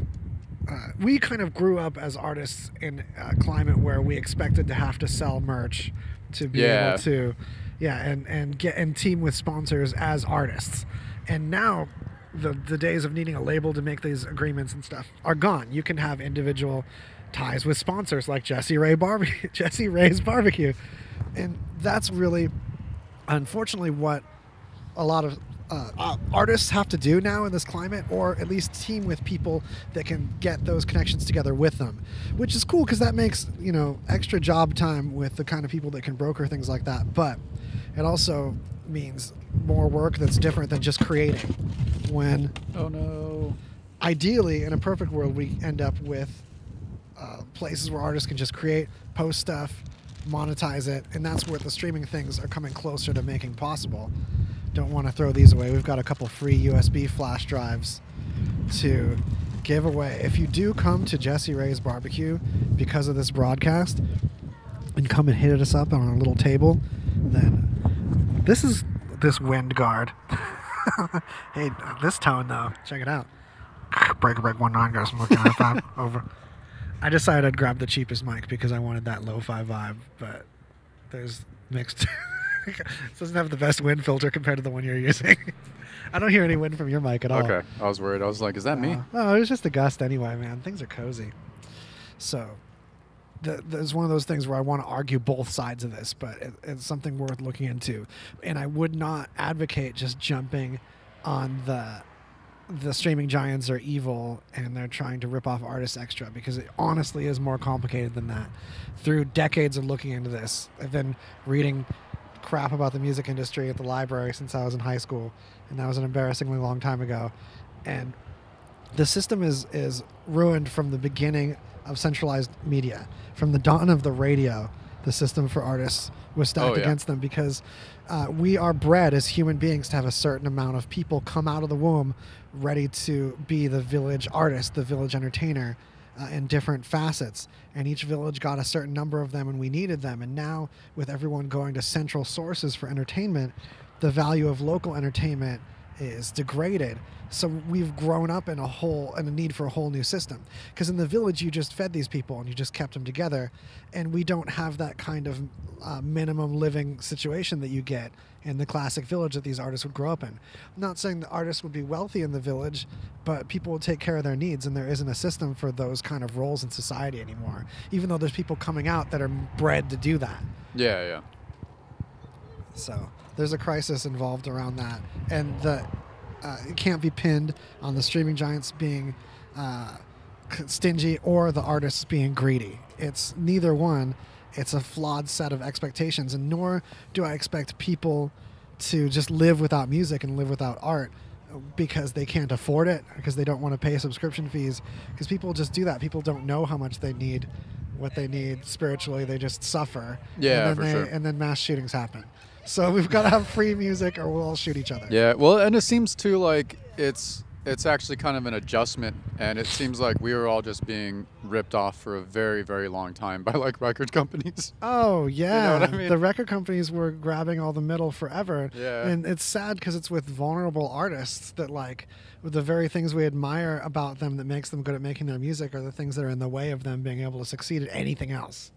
we kind of grew up as artists in a climate where we expected to have to sell merch to be able to Yeah, and team with sponsors as artists. And now the days of needing a label to make these agreements and stuff are gone. You can have individual ties with sponsors like Jessie Raes BBQ. And that's really, unfortunately, what a lot of artists have to do now in this climate, or at least team with people that can get those connections together with them, which is cool because that makes, extra job time with the kind of people that can broker things like that. But it also means more work that's different than just creating. When, oh no, ideally, in a perfect world, we end up with places where artists can just create, post stuff, monetize it, and that's where the streaming things are coming closer to making possible. Don't want to throw these away. We've got a couple free USB flash drives to give away. If you do come to Jessie Raes BBQ because of this broadcast and come and hit us up on our little table, then this is this wind guard. Hey, this tone though, check it out. Break 19, got some looking at that over. I decided I'd grab the cheapest mic because I wanted that lo-fi vibe, but there's mixed. It doesn't have the best wind filter compared to the one you're using. I don't hear any wind from your mic at all. Okay, I was worried. I was like, is that me? No, it was just a gust anyway, man. Things are cozy. So there's one of those things where I want to argue both sides of this, but it's something worth looking into. And I would not advocate just jumping on the streaming giants are evil and they're trying to rip off artists extra, because it honestly is more complicated than that. Through decades of looking into this, I've been reading crap about the music industry at the library since I was in high school, and that was an embarrassingly long time ago. And the system is ruined from the beginning of centralized media. From the dawn of the radio, the system for artists was stacked against them, because we are bred as human beings to have a certain amount of people come out of the womb ready to be the village artist, the village entertainer, in different facets. And each village got a certain number of them, and we needed them. And now, with everyone going to central sources for entertainment, the value of local entertainment is degraded. So we've grown up in a need for a whole new system. Because in the village, you just fed these people and you just kept them together. And we don't have that kind of minimum living situation that you get in the classic village that these artists would grow up in. I'm not saying the artists would be wealthy in the village, but people would take care of their needs, and there isn't a system for those kind of roles in society anymore, even though there's people coming out that are bred to do that. Yeah. So there's a crisis involved around that, and it can't be pinned on the streaming giants being stingy or the artists being greedy. It's neither one. It's a flawed set of expectations, and nor do I expect people to just live without music and live without art because they can't afford it, because they don't want to pay subscription fees, because people just do that. People don't know how much they need, what they need spiritually. They just suffer. Yeah, for sure. And then mass shootings happen. So we've got to have free music or we'll all shoot each other. Yeah, well, and it seems too like it's actually kind of an adjustment, and it seems like we were all just being ripped off for a very, very long time by like record companies. Oh, yeah. You know what I mean? The record companies were grabbing all the middle forever. Yeah. And it's sad because it's with vulnerable artists that, like, with the very things we admire about them that makes them good at making their music are the things that are in the way of them being able to succeed at anything else,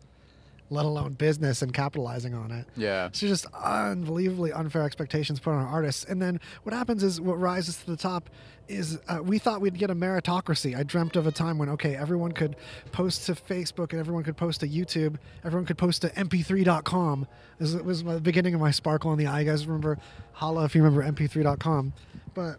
let alone business and capitalizing on it. Yeah. So just unbelievably unfair expectations put on artists. And then what happens is what rises to the top is we thought we'd get a meritocracy. I dreamt of a time when, okay, everyone could post to Facebook and everyone could post to YouTube. Everyone could post to mp3.com. This was the beginning of my sparkle in the eye. You guys remember, holla if you remember mp3.com. But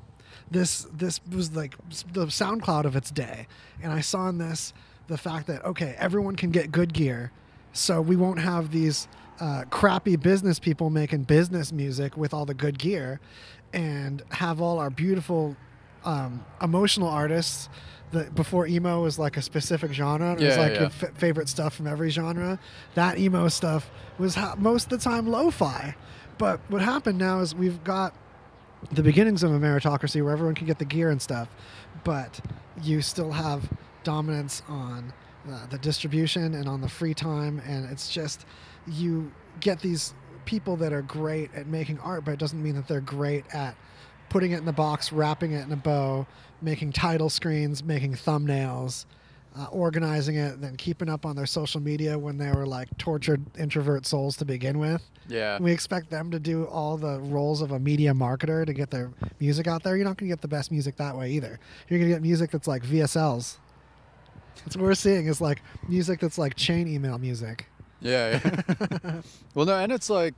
this was like the SoundCloud of its day. And I saw in this the fact that, okay, everyone can get good gear. So we won't have these crappy business people making business music with all the good gear, and have all our beautiful emotional artists that before emo was like a specific genre. It was like your favorite stuff from every genre. That emo stuff was most of the time lo-fi. But what happened now is we've got the beginnings of a meritocracy where everyone can get the gear and stuff, but you still have dominance on the distribution and on the free time, and it's just you get these people that are great at making art, but it doesn't mean that they're great at putting it in the box, wrapping it in a bow, making title screens, making thumbnails, organizing it, then keeping up on their social media when they were like tortured introvert souls to begin with. Yeah. We expect them to do all the roles of a media marketer to get their music out there. You're not going to get the best music that way either. You're going to get music that's like VSLs. That's what we're seeing is like music that's like chain email music. Yeah. Well, no, and it's like,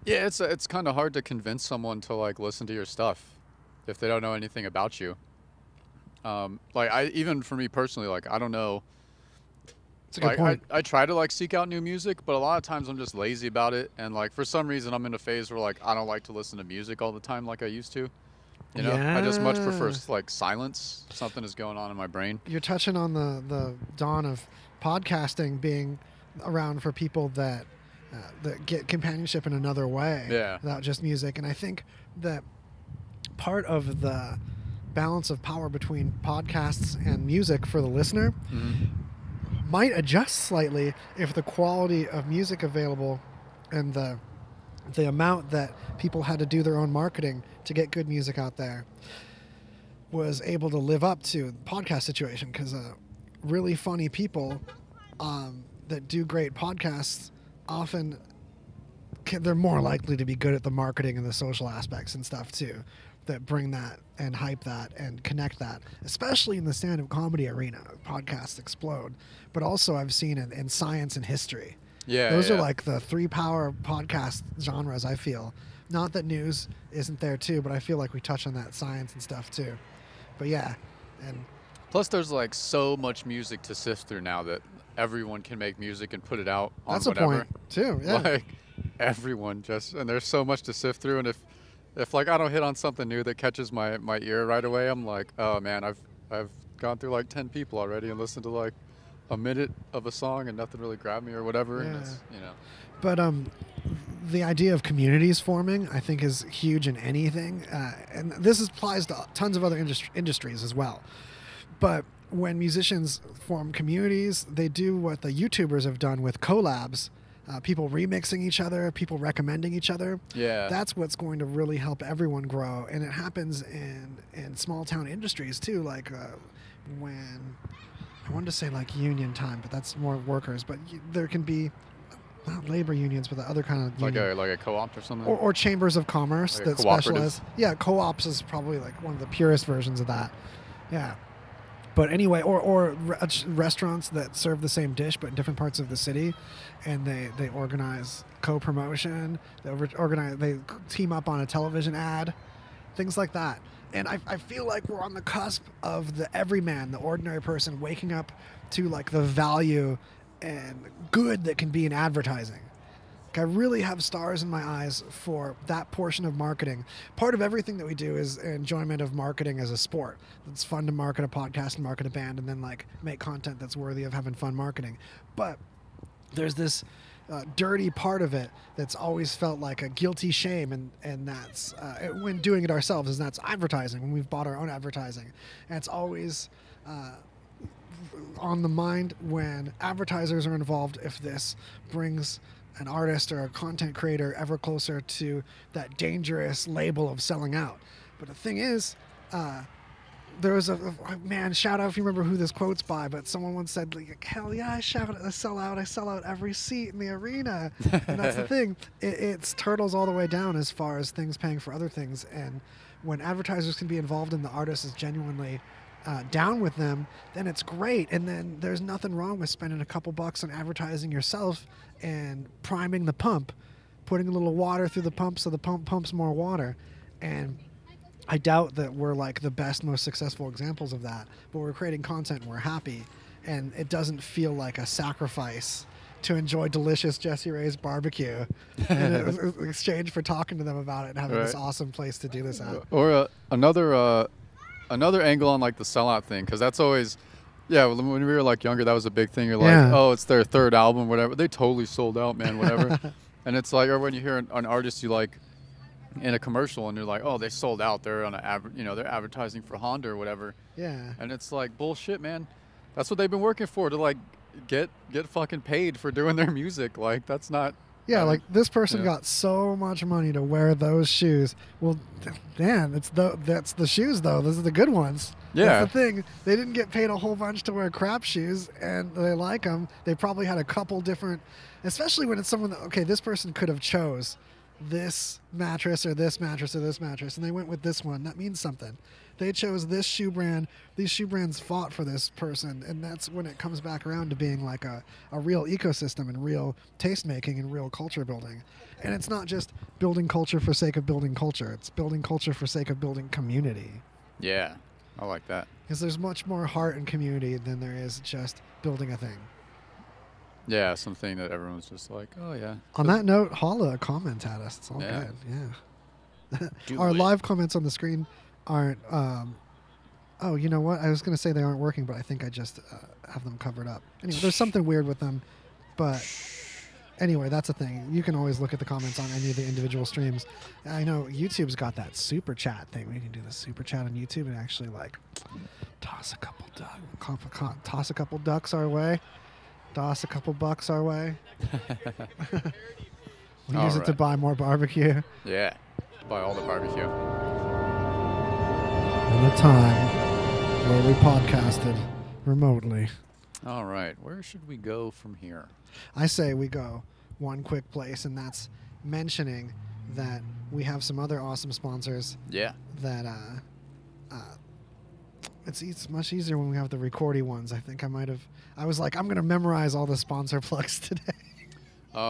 yeah, it's kind of hard to convince someone to like listen to your stuff if they don't know anything about you. Even for me personally, like, I don't know. It's a good point. I try to like seek out new music, but a lot of times I'm just lazy about it. And like, for some reason I'm in a phase where like, I don't like to listen to music all the time like I used to. You know, I just much prefer like silence. Something is going on in my brain. You're touching on the dawn of podcasting being around for people that get companionship in another way without just music. And I think that part of the balance of power between podcasts and music for the listener might adjust slightly if the quality of music available and the amount that people had to do their own marketing to get good music out there was able to live up to the podcast situation, because really funny people that do great podcasts often they're more likely to be good at the marketing and the social aspects and stuff too, that bring that and hype that and connect that, especially in the stand-up comedy arena. Podcasts explode, but also I've seen it in science and history. Those are like the three power podcast genres, I feel. Not that news isn't there too, but I feel like we touch on that science and stuff too. But yeah, and plus there's like so much music to sift through now that everyone can make music and put it out on that's whatever. a point too. Yeah, like everyone and there's so much to sift through, and if like I don't hit on something new that catches my ear right away, I'm like, oh man, I've gone through like 10 people already and listened to like a minute of a song and nothing really grabbed me or whatever. And it's, you know. But the idea of communities forming, I think, is huge in anything, and this applies to tons of other industries as well. But when musicians form communities, they do what the YouTubers have done with collabs. People remixing each other, people recommending each other. Yeah. That's what's going to really help everyone grow. And it happens in small town industries too, like when, I wanted to say like union time, but that's more workers. But there can be, not labor unions, but the other kind of union. Like a co-op or something? Or chambers of commerce like that specialize. Yeah, co-ops is probably like one of the purest versions of that. Yeah. But anyway, or restaurants that serve the same dish but in different parts of the city, and they organize co-promotion, they team up on a television ad, things like that. And I feel like we're on the cusp of the everyman, the ordinary person, waking up to like the value and good that can be in advertising. I really have stars in my eyes for that portion of marketing. Part of everything that we do is enjoyment of marketing as a sport. It's fun to market a podcast and market a band and then like make content that's worthy of having fun marketing. But there's this dirty part of it that's always felt like a guilty shame, and that's when doing it ourselves, and that's advertising, when we've bought our own advertising. And it's always on the mind when advertisers are involved, if this brings an artist or a content creator ever closer to that dangerous label of selling out. But the thing is, there was a man, shout out if you remember who this quote's by, but someone once said, like, hell yeah, I sell out every seat in the arena. And that's the thing. It's turtles all the way down as far as things paying for other things. And when advertisers can be involved and the artist is genuinely down with them, then it's great. And then there's nothing wrong with spending a couple bucks on advertising yourself and priming the pump, putting a little water through the pump so the pump pumps more water. And I doubt that we're like the best, most successful examples of that, but we're creating content and we're happy, and it doesn't feel like a sacrifice to enjoy delicious Jessie Raes BBQ in exchange for talking to them about it and having this awesome place to do this at. Or another angle on like the sellout thing, because that's always, when we were like younger, that was a big thing. You're like, oh, it's their third album, whatever. They totally sold out, man, whatever. And it's like, or when you hear an artist you like in a commercial and you're like, oh, they sold out. They're on they're advertising for Honda or whatever. Yeah. And it's like, bullshit, man. That's what they've been working for, to like get fucking paid for doing their music. Like, that's not Yeah, like this person Yeah. got so much money to wear those shoes. Well, man, that's the shoes though. Those are the good ones. Yeah. That's the thing. They didn't get paid a whole bunch to wear crap shoes, and they like them. They probably had a couple different, especially when it's someone that, okay, this person could have chose this mattress or this mattress or this mattress, and they went with this one. That means something. They chose this shoe brand. These shoe brands fought for this person, and that's when it comes back around to being like a real ecosystem and real taste making and real culture building. And it's not just building culture for sake of building culture. It's building culture for sake of building community. Yeah, I like that. Because there's much more heart and community than there is just building a thing. Yeah, something that everyone's just like, oh yeah. On that note, holla a comment at us. It's all Yeah. good. Yeah. Do Our it. live comments on the screen aren't. Oh, you know what? I was going to say they aren't working, but I think I just have them covered up. Anyway, there's something weird with them. But anyway, that's a thing. You can always look at the comments on any of the individual streams. I know YouTube's got that super chat thing. We can do the super chat on YouTube and actually like toss a couple ducks our way. Toss a couple bucks our way. We'll use it to buy more barbecue. Yeah, buy all the barbecue. In a time where we podcasted remotely. All right, where should we go from here? I say we go one quick place, and that's mentioning that we have some other awesome sponsors. Yeah. That it's much easier when we have the recordy ones. I think I was like, I'm going to memorize all the sponsor plugs today.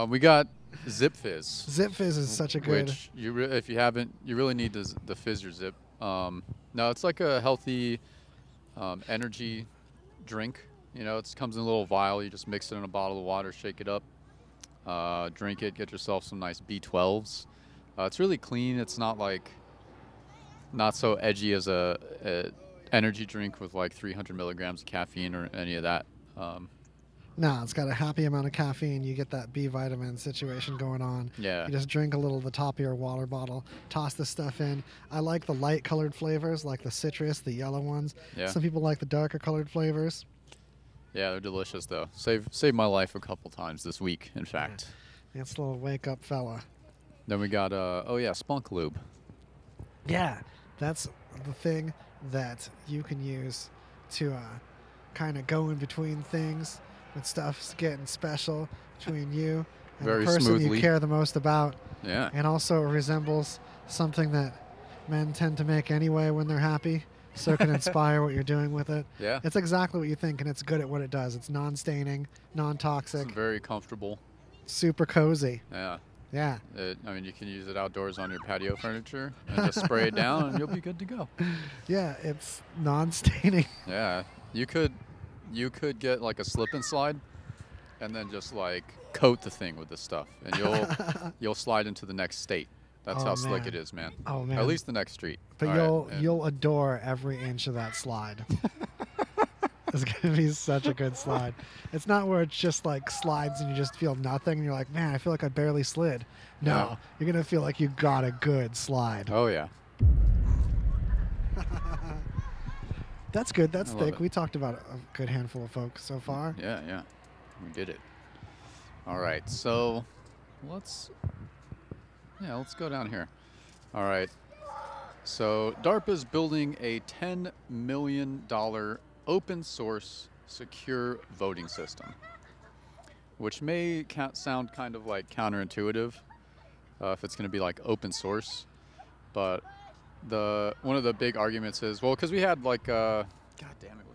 We got Zip Fizz. Zip Fizz is such a good... Which, if you haven't, you really need the Fizz or Zip. No, it's like a healthy energy drink. You know, it comes in a little vial. You just mix it in a bottle of water, shake it up, drink it, get yourself some nice B12s. It's really clean. It's not so edgy as a energy drink with like 300 milligrams of caffeine or any of that. No, it's got a happy amount of caffeine. You get that B vitamin situation going on. Yeah. You just drink a little of the top of your water bottle, toss this stuff in. I like the light colored flavors, like the citrus, the yellow ones. Yeah. Some people like the darker colored flavors. Yeah, they're delicious though. Saved my life a couple times this week, in fact. Yeah. It's a little wake up fella. Then we got Spunk Lube. Yeah, that's the thing that you can use to kind of go in between things when stuff's getting special between you and Very the person smoothly. you care the most about. Yeah. And also resembles something that men tend to make anyway when they're happy, so it can inspire what you're doing with it. Yeah. It's exactly what you think, and it's good at what it does. It's non-staining, non-toxic, It's very comfortable. super cozy. Yeah. Yeah. You can use it outdoors on your patio furniture and just spray it down and you'll be good to go. Yeah, it's non-staining. Yeah. You could get like a slip and slide and then just like coat the thing with this stuff and you'll slide into the next state. That's how slick it is, man. Oh man. At least the next street. But All you'll adore every inch of that slide. It's going to be such a good slide. It's not where it's just like slides and you just feel nothing and you're like, man, I feel like I barely slid. No. You're going to feel like you got a good slide. Oh, yeah. That's good. That's I love thick. it. We talked about a good handful of folks so far. Yeah. We did it. All right. So let's go down here. All right. So DARPA's building a $10 million open source secure voting system, which may sound kind of like counterintuitive if it's going to be like open source. But one of the big arguments is, well, because we had like, God damn it,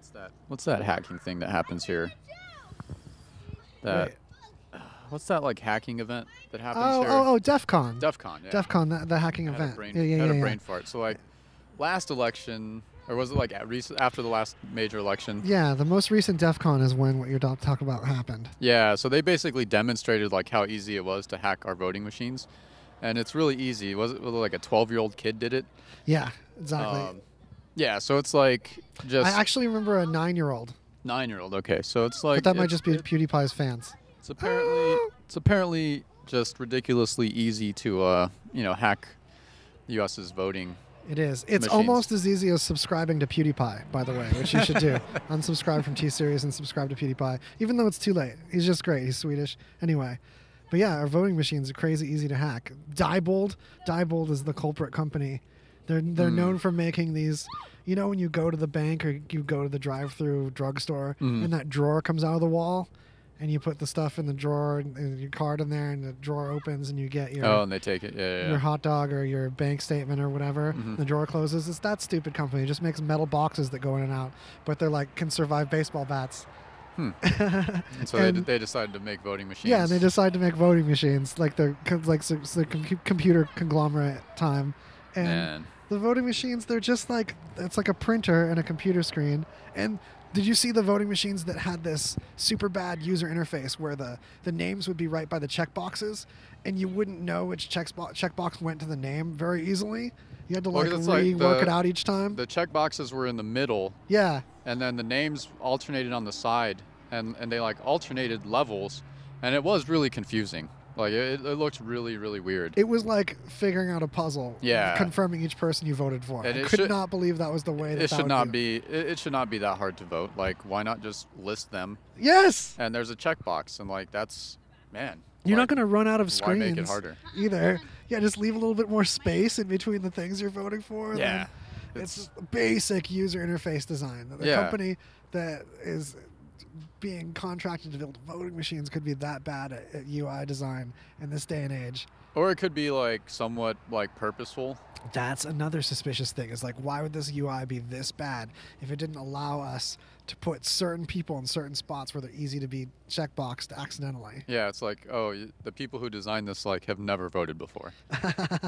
what's that hacking thing that happens here? What's that like hacking event that happens here? Oh, DEF CON. DEF CON, yeah. DEF CON, the hacking event. Had a brain fart. So like last election, or was it like after the last major election? Yeah, the most recent DEF CON is when what you're talking about happened. Yeah, so they basically demonstrated like how easy it was to hack our voting machines. And it's really easy. Was it like a 12-year-old kid did it? Yeah, exactly. Yeah, so it's like just... I actually remember a 9-year-old. 9-year-old, okay. So it's like... But that might just be PewDiePie's fans. It's apparently just ridiculously easy to, hack the U.S.'s voting. It is. It's machines. almost as easy as subscribing to PewDiePie, by the way, which you should do. Unsubscribe from T-Series and subscribe to PewDiePie, even though it's too late. He's just great. He's Swedish. Anyway, But yeah, our voting machines are crazy easy to hack. Diebold is the culprit company. They're known for making these. You know, when you go to the bank or you go to the drive-through drugstore and that drawer comes out of the wall, and you put the stuff in the drawer and your card in there, and the drawer opens and you get your and they take it. Yeah. your hot dog or your bank statement or whatever. The drawer closes. It's that stupid company. It just makes metal boxes that go in and out, but they're like can survive baseball bats. And so they decided to make voting machines. Yeah, and they decided to make voting machines like they're computer conglomerate time. And Man. the voting machines, they're just like, it's like a printer and a computer screen. And did you see the voting machines that had this super bad user interface where the names would be right by the checkboxes and you wouldn't know which checkbox went to the name very easily? You had to rework it out each time. The checkboxes were in the middle. Yeah. And then the names alternated on the side, and they like alternated levels, and it was really confusing. Like it looked really, really weird. It was like figuring out a puzzle. Yeah. Confirming each person you voted for. And I could not believe that was the way it should not be. It should not be that hard to vote. Like, why not just list them? Yes. And there's a checkbox, and like that's, man. You're not going to run out of screens. Why make it harder? Either. Yeah, just leave a little bit more space in between the things you're voting for. Yeah. It's basic user interface design. The company that is being contracted to build voting machines could be that bad at UI design in this day and age. Or it could be like somewhat like purposeful. That's another suspicious thing. Is like, why would this UI be this bad if it didn't allow us to put certain people in certain spots where they're easy to be checkboxed accidentally? Yeah, it's like, oh, the people who designed this like have never voted before,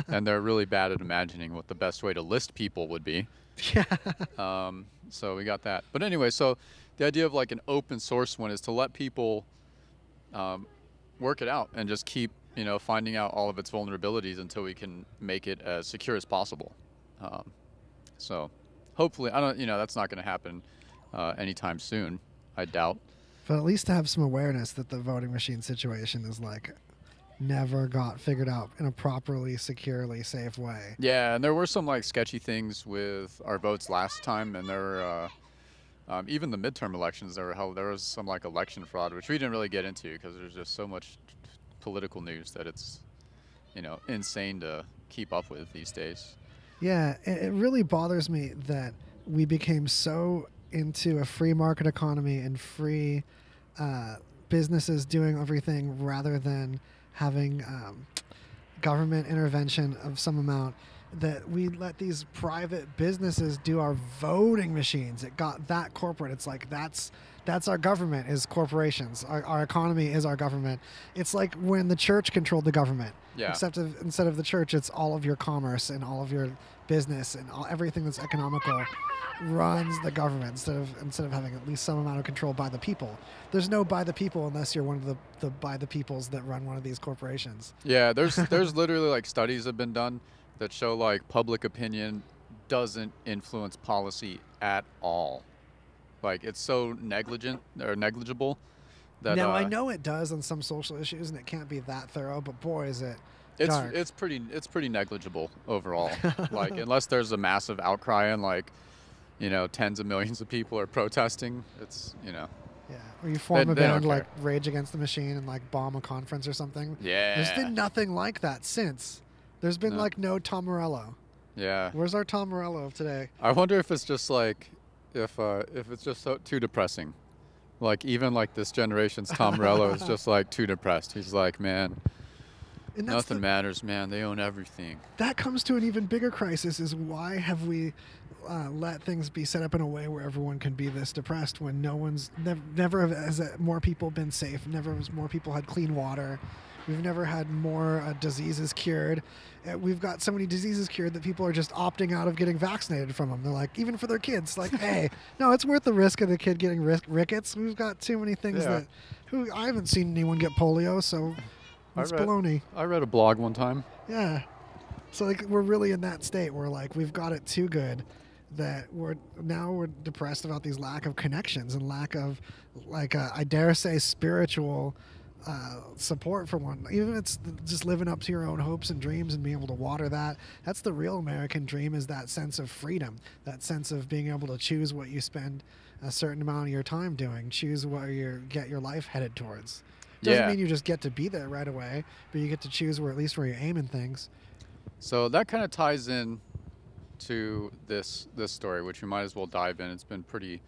and they're really bad at imagining what the best way to list people would be. Yeah. So we got that. But anyway, so the idea of like an open source one is to let people work it out and just keep finding out all of its vulnerabilities until we can make it as secure as possible. So hopefully, that's not going to happen anytime soon, I doubt. But at least to have some awareness that the voting machine situation is like never got figured out in a properly, securely safe way. Yeah, and there were some like sketchy things with our votes last time, and there were even the midterm elections that were held. There was some like election fraud, which we didn't really get into because there's just so much political news that it's insane to keep up with these days. Yeah, it really bothers me that we became so into a free market economy and free businesses doing everything rather than having government intervention of some amount, that we let these private businesses do our voting machines. It got that corporate. It's like that's our government is corporations. Our economy is our government. It's like when the church controlled the government. Yeah. Instead of the church, it's all of your commerce and all of your business and everything that's economical runs the government instead of having at least some amount of control by the people. There's no by the people unless you're one of the by the peoples that run one of these corporations. Yeah, there's literally like studies have been done that show like public opinion doesn't influence policy at all. Like it's so negligible that now I know it does on some social issues and it can't be that thorough, but boy is it dark. It's pretty negligible overall. Like unless there's a massive outcry and like tens of millions of people are protesting, it's Yeah, or you form a band like Rage Against the Machine and like bomb a conference or something. Yeah. There's been nothing like that since. There's been like no Tom Morello. Yeah. Where's our Tom Morello of today? I wonder if it's just like if it's just too depressing. Like even like this generation's Tom Morello is just like too depressed. He's like, man, nothing matters, man. They own everything. That comes to an even bigger crisis is why have we let things be set up in a way where everyone can be this depressed when never has more people been safe, never has more people had clean water. We've never had more diseases cured. We've got so many diseases cured that people are just opting out of getting vaccinated from them. They're like, even for their kids, like, hey, no, it's worth the risk of the kid getting rickets. We've got too many things I haven't seen anyone get polio, so it's baloney. I read a blog one time. Yeah. So like we're really in that state where like we've got it too good that we're depressed about these lack of connections and lack of like I dare say spiritual support for one. Even if it's just living up to your own hopes and dreams and being able to water that. That's the real American dream, is that sense of freedom, that sense of being able to choose what you spend a certain amount of your time doing, choose where you get your life headed towards. Doesn't Yeah. mean you just get to be there right away, but you get to choose where you're aiming things. So that kind of ties in to this story, which we might as well dive in. It's been pretty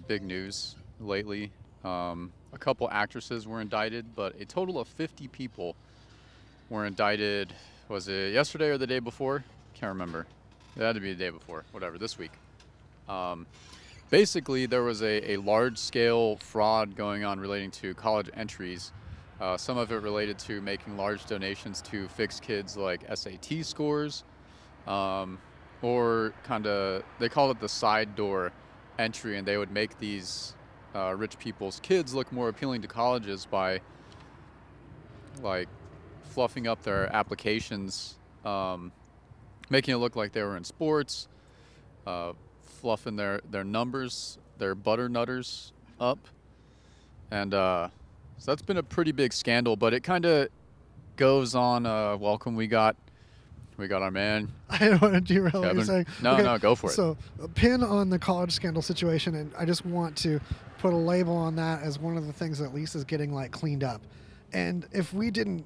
big news lately. A couple actresses were indicted, but a total of 50 people were indicted. Was it yesterday or the day before? Can't remember. It had to be the day before, whatever, this week. Basically, there was a large-scale fraud going on relating to college entries. Some of it related to making large donations to fix kids' like SAT scores, or kind of, they called it the side door entry, and they would make these rich people's kids look more appealing to colleges by like fluffing up their applications, making it look like they were in sports, fluffing their numbers, their butternutters up. And so that's been a pretty big scandal, but it kind of goes on. Welcome, we got our man. I don't want to derail what Kevin. you're saying. No, Okay, no, go for it. So, a pin on the college scandal situation, and I just want to put a label on that as one of the things that at least is getting like cleaned up. And if we didn't,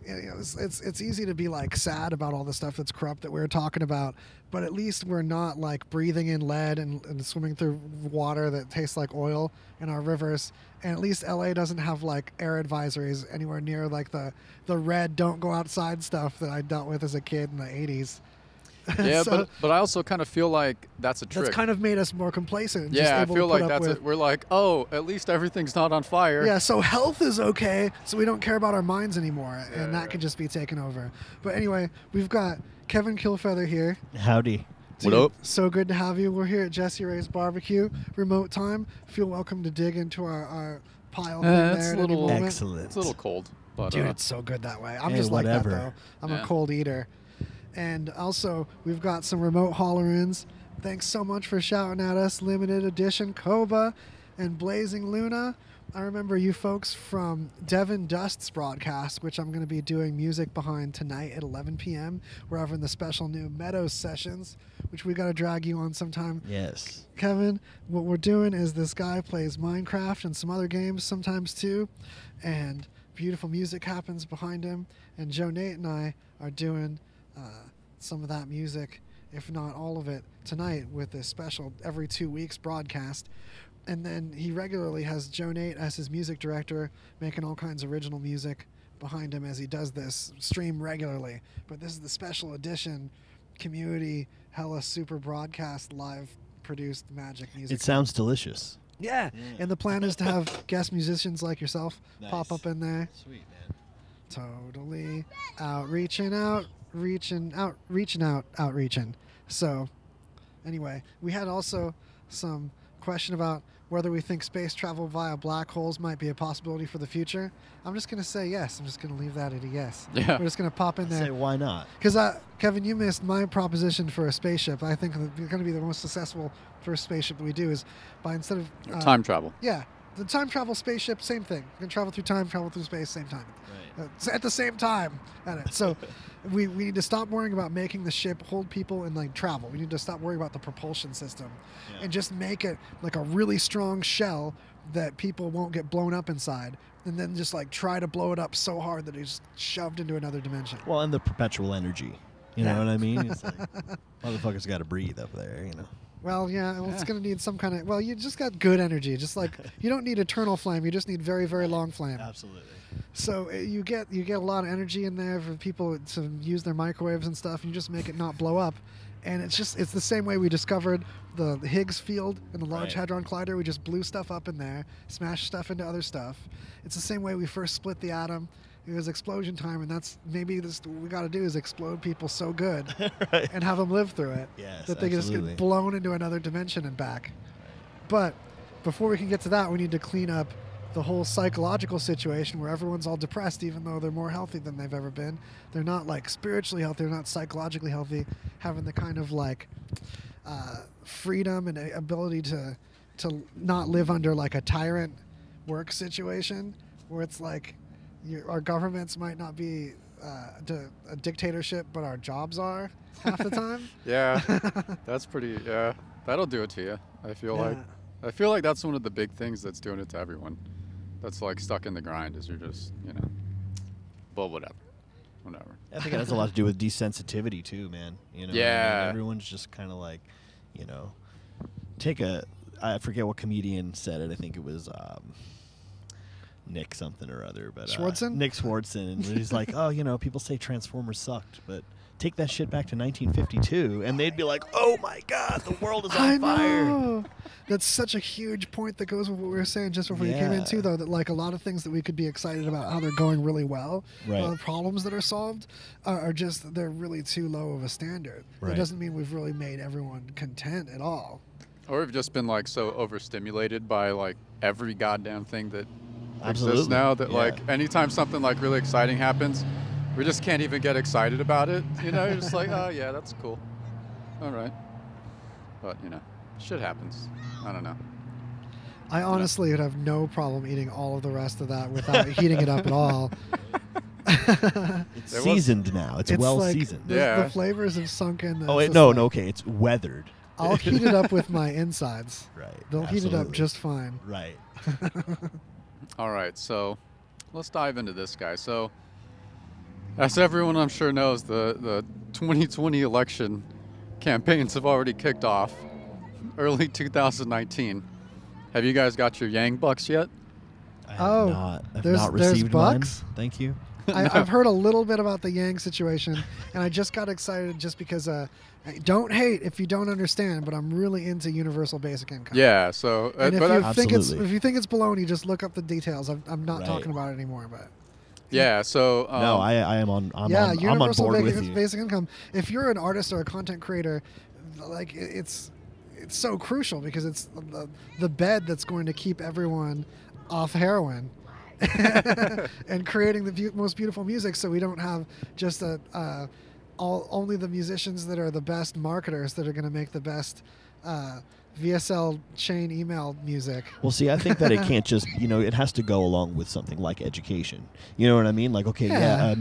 it's easy to be like sad about all the stuff that's corrupt that we're talking about, but at least we're not like breathing in lead and swimming through water that tastes like oil in our rivers. And at least LA doesn't have like air advisories anywhere near like the red don't go outside stuff that I dealt with as a kid in the 80s. Yeah, So but I also kind of feel like that's a trick. that's kind of made us more complacent. And Yeah, just I able feel to put like up that's with, it. We're like, oh, at least everything's not on fire. Yeah, so health is okay, so we don't care about our minds anymore, Yeah, and that yeah. could just be taken over. But anyway, we've got Kevin Kilfeather here. Howdy. What Dude, up? So good to have you. We're here at Jessie Raes BBQ, remote time. Feel welcome to dig into our pile thing there It's at a any little moment. Excellent. It's a little cold, but Dude, it's so good that way. I'm Hey, just like whatever. that, though. I'm a Yeah. cold eater. And also, we've got some remote holler-ins. Thanks so much for shouting at us. Limited Edition, Koba, and Blazing Luna. I remember you folks from Devin Dust's broadcast, which I'm going to be doing music behind tonight at 11 p.m. We're having the special new Meadows sessions, which we got to drag you on sometime. Yes. Kevin, what we're doing is this guy plays Minecraft and some other games sometimes too, and beautiful music happens behind him. And Joe Nate and I are doing some of that music, if not all of it, tonight with this special every 2 weeks broadcast. And then he regularly has Joe Nate as his music director, making all kinds of original music behind him as he does this stream regularly. But this is the special edition community hella super broadcast live produced magic music. It sounds delicious. Yeah. And the plan is to have guest musicians like yourself pop Nice. up in there. Sweet, man. Totally outreaching. So anyway, we had also some question about whether we think space travel via black holes might be a possibility for the future. I'm just going to say yes. I'm just going to leave that at a yes. Yeah. We're just going to pop in Say there. why not? Because, Kevin, you missed my proposition for a spaceship. I think it's going to be the most successful first spaceship that we do is by instead of... time travel. Yeah. The time travel spaceship, same thing. You can travel through time, travel through space, same time. At the same time. So we need to stop worrying about making the ship hold people and like travel. We need to stop worrying about the propulsion system and just make it like a really strong shell that people won't get blown up inside, and then just like try to blow it up so hard that it's shoved into another dimension. Well, and the perpetual energy. You Yeah. know what I mean? It's like, motherfuckers got to breathe up there, you know. Well, yeah, it's going to need some kind of... Well, you just got good energy. Just like, you don't need eternal flame. You just need very, very long flame. Absolutely. So you get a lot of energy in there for people to use their microwaves and stuff, and you just make it not blow up. And it's the same way we discovered the Higgs field and the Large Right. Hadron Collider. We just blew stuff up in there, smashed stuff into other stuff. It's the same way we first split the atom. It was explosion time, and that's maybe what we got to do is explode people so good Right. and have them live through it Yes, that they just absolutely. get blown into another dimension and back. But before we can get to that, we need to clean up the whole psychological situation where everyone's all depressed, even though they're more healthy than they've ever been. They're not like spiritually healthy, they're not psychologically healthy, having the kind of like freedom and ability to not live under like a tyrant work situation where it's like our governments might not be a dictatorship, but our jobs are half the time. Yeah, that's pretty. Yeah, that'll do it to you. I feel Yeah. like. I feel like that's one of the big things that's doing it to everyone. that's like stuck in the grind is you're just, but whatever. I think it has a lot to do with desensitivity too, man. You know, Yeah. I mean, everyone's just kind of like, I forget what comedian said it. I think it was Nick something or other, but Schwartzen? Nick Schwartzen, and he's like, oh, people say Transformers sucked, but take that shit back to 1952, and they'd be like, oh my God, the world is on fire. Know. That's such a huge point that goes with what we were saying just before you came in too, though, that like a lot of things that we could be excited about how they're going really well, the problems that are solved are just, they're really too low of a standard. That doesn't mean we've really made everyone content at all. Or we've just been like so overstimulated by like every goddamn thing that Absolutely. exists now that like anytime something like really exciting happens, we just can't even get excited about it. You're just like, oh yeah, that's cool. All right. But shit happens. I don't know. I honestly would have no problem eating all of the rest of that without heating it up at all. It's seasoned now. It's well like seasoned. The flavors have sunk in. Oh, no, okay. It's weathered. I'll heat it up with my insides. Right. They'll heat it up just fine. Right. All right, so let's dive into this guy. So, as everyone I'm sure knows, the 2020 election campaigns have already kicked off. Early 2019. Have you guys got your Yang bucks yet? I have not received bucks? mine. Thank you. I've heard a little bit about the Yang situation, and I just got excited just because don't hate if you don't understand, but I'm really into universal basic income. Yeah, so and if you think it's baloney, just look up the details. I'm not talking about it anymore, but yeah. So no, I am on. I'm on board with you. Basic income. If you're an artist or a content creator, like it's so crucial because it's the bed that's going to keep everyone off heroin. And creating the most beautiful music, so we don't have just only the musicians that are the best marketers that are going to make the best VSL chain email music. Well, see, I think that it can't just, it has to go along with something like education. You know what I mean? Like, okay, a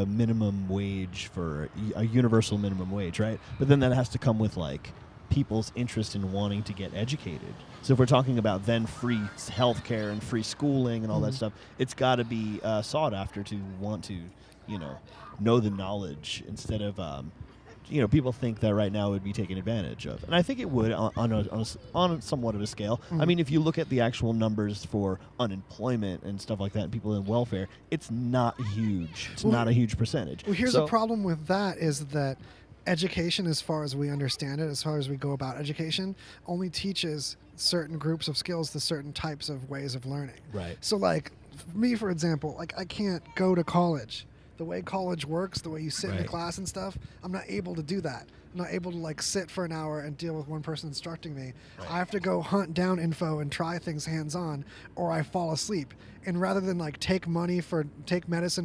minimum wage for a universal minimum wage, right? But then that has to come with like people's interest in wanting to get educated. So if we're talking about then free healthcare and free schooling and all that stuff, it's got to be sought after to want to, know the knowledge instead of, people think that right now it would be taken advantage of. And I think it would on somewhat of a scale. I mean, if you look at the actual numbers for unemployment and stuff like that and people in welfare, it's not huge. It's not a huge percentage. Well, here's the problem with that is that education, as far as we understand it, as far as we go about education, only teaches certain groups of skills to certain types of ways of learning. Right. So, like, me, for example, like, I can't go to college. The way college works, the way you sit in a class and stuff, I'm not able to do that. I'm not able to, like, sit for an hour and deal with one person instructing me. I have to go hunt down info and try things hands-on, or I fall asleep. And rather than, like, take medicine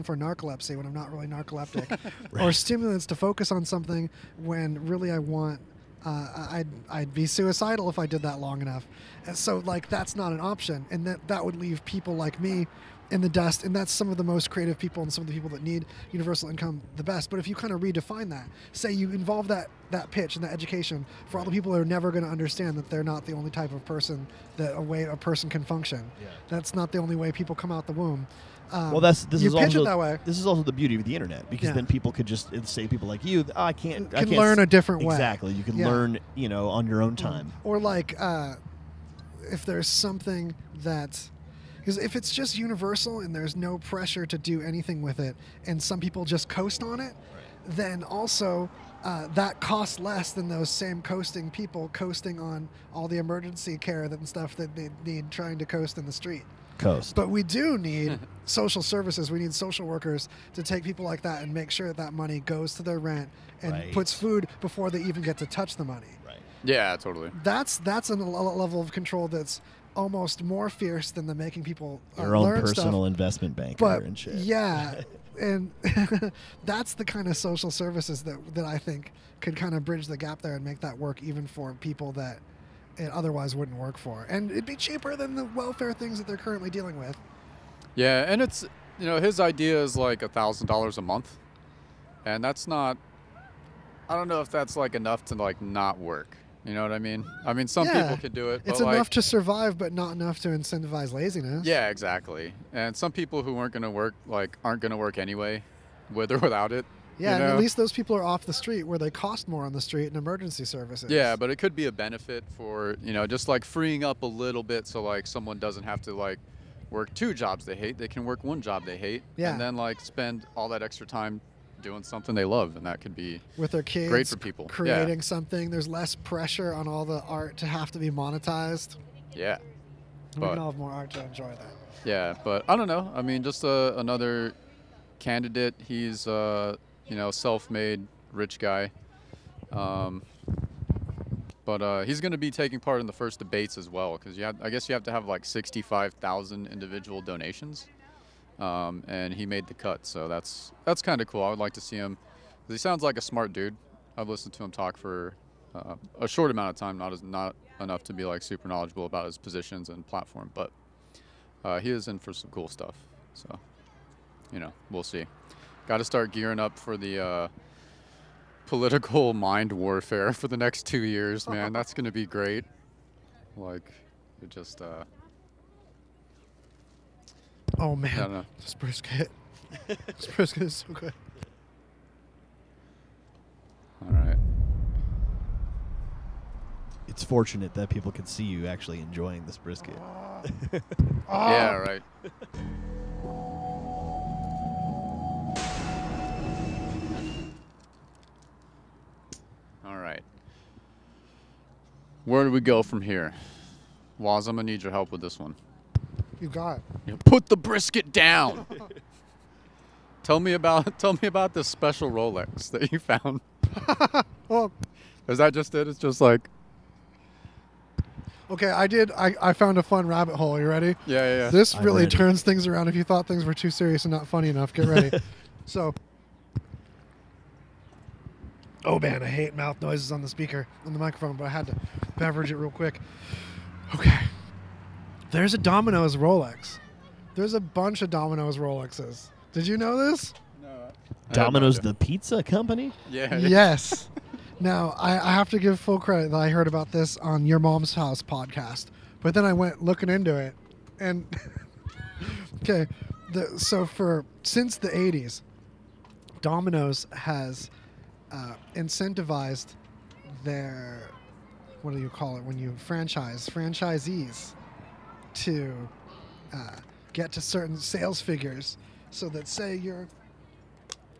for narcolepsy when I'm not really narcoleptic, or stimulants to focus on something when really I want, I'd be suicidal if I did that long enough. And so, like, that's not an option. And that would leave people like me in the dust, and that's some of the most creative people and some of the people that need universal income the best. But if you kind of redefine that, say you involve that pitch and that education for all the people that are never going to understand that they're not the only type of person that a person can function. Yeah. That's not the only way people come out the womb. Well, this is pitch it that way. This is also the beauty of the internet, because then people could just say, people like you, I can't learn a different way. Exactly, you can learn, on your own time. Or like, if there's something that. Because if it's just universal and there's no pressure to do anything with it, and some people just coast on it, then also that costs less than those same coasting people coasting on all the emergency care and stuff that they need trying to coast in the street. But we do need social services. We need social workers to take people like that and make sure that money goes to their rent and puts food before they even get to touch the money. Right. Yeah, totally. That's a level of control that's almost more fierce than the making people your own learn personal stuff. Investment banker and shit. Yeah, and that's the kind of social services that I think could kind of bridge the gap there and make that work even for people that it otherwise wouldn't work for. And it'd be cheaper than the welfare things that they're currently dealing with. Yeah, and it's, his idea is like $1,000 a month. And that's not, I don't know if that's like enough to like not work. You know what I mean? I mean, some Yeah. people could do it. It's but enough like, to survive, but not enough to incentivize laziness. Yeah, exactly. And some people who weren't going to work, like, aren't going to work anyway, with or without it. Yeah, you and know? at least those people are off the street where they cost more on the street in emergency services. Yeah, but it could be a benefit for, you know, just like freeing up a little bit so like someone doesn't have to like work 2 jobs they hate. They can work 1 job they hate. Yeah. And then like spend all that extra time doing something they love. And that could be with their kids, great for people. creating something. There's less pressure on all the art to have to be monetized. Yeah. We But- can all have more art to enjoy that. Yeah, but I don't know. I mean, just another candidate. He's, you know, self-made rich guy. But he's going to be taking part in the first debates as well, because I guess you have to have like 65,000 individual donations, and he made the cut. So that's kind of cool. I would like to see him, 'cause he sounds like a smart dude. I've listened to him talk for a short amount of time, not enough to be like super knowledgeable about his positions and platform, but he is in for some cool stuff. So, you know, we'll see. Got to start gearing up for the political mind warfare for the next 2 years, man. That's going to be great. Like, it just, Oh I man, don't know. this brisket. This brisket is so good. All right. It's fortunate that people can see you actually enjoying this brisket. Yeah, right. All right. Where do we go from here? Waz, I'm going to need your help with this one. You got it. Put the brisket down. Tell me about this special Rolex that you found. Well, Is that just it? It's just like, okay, I found a fun rabbit hole. You ready? yeah. This I'm really ready. turns things around. If you thought things were too serious and not funny enough, get ready. So, oh man, I hate mouth noises on the microphone, but I had to beverage it real quick. Okay, there's a Domino's Rolex. There's a bunch of Domino's Rolexes. Did you know this? No. Domino's, the pizza company? Yeah. Yes. Now, I have to give full credit that I heard about this on Your Mom's House podcast, but then I went looking into it, and okay, since the 80s, Domino's has incentivized their, what do you call it when you franchisees to get to certain sales figures, so that say you're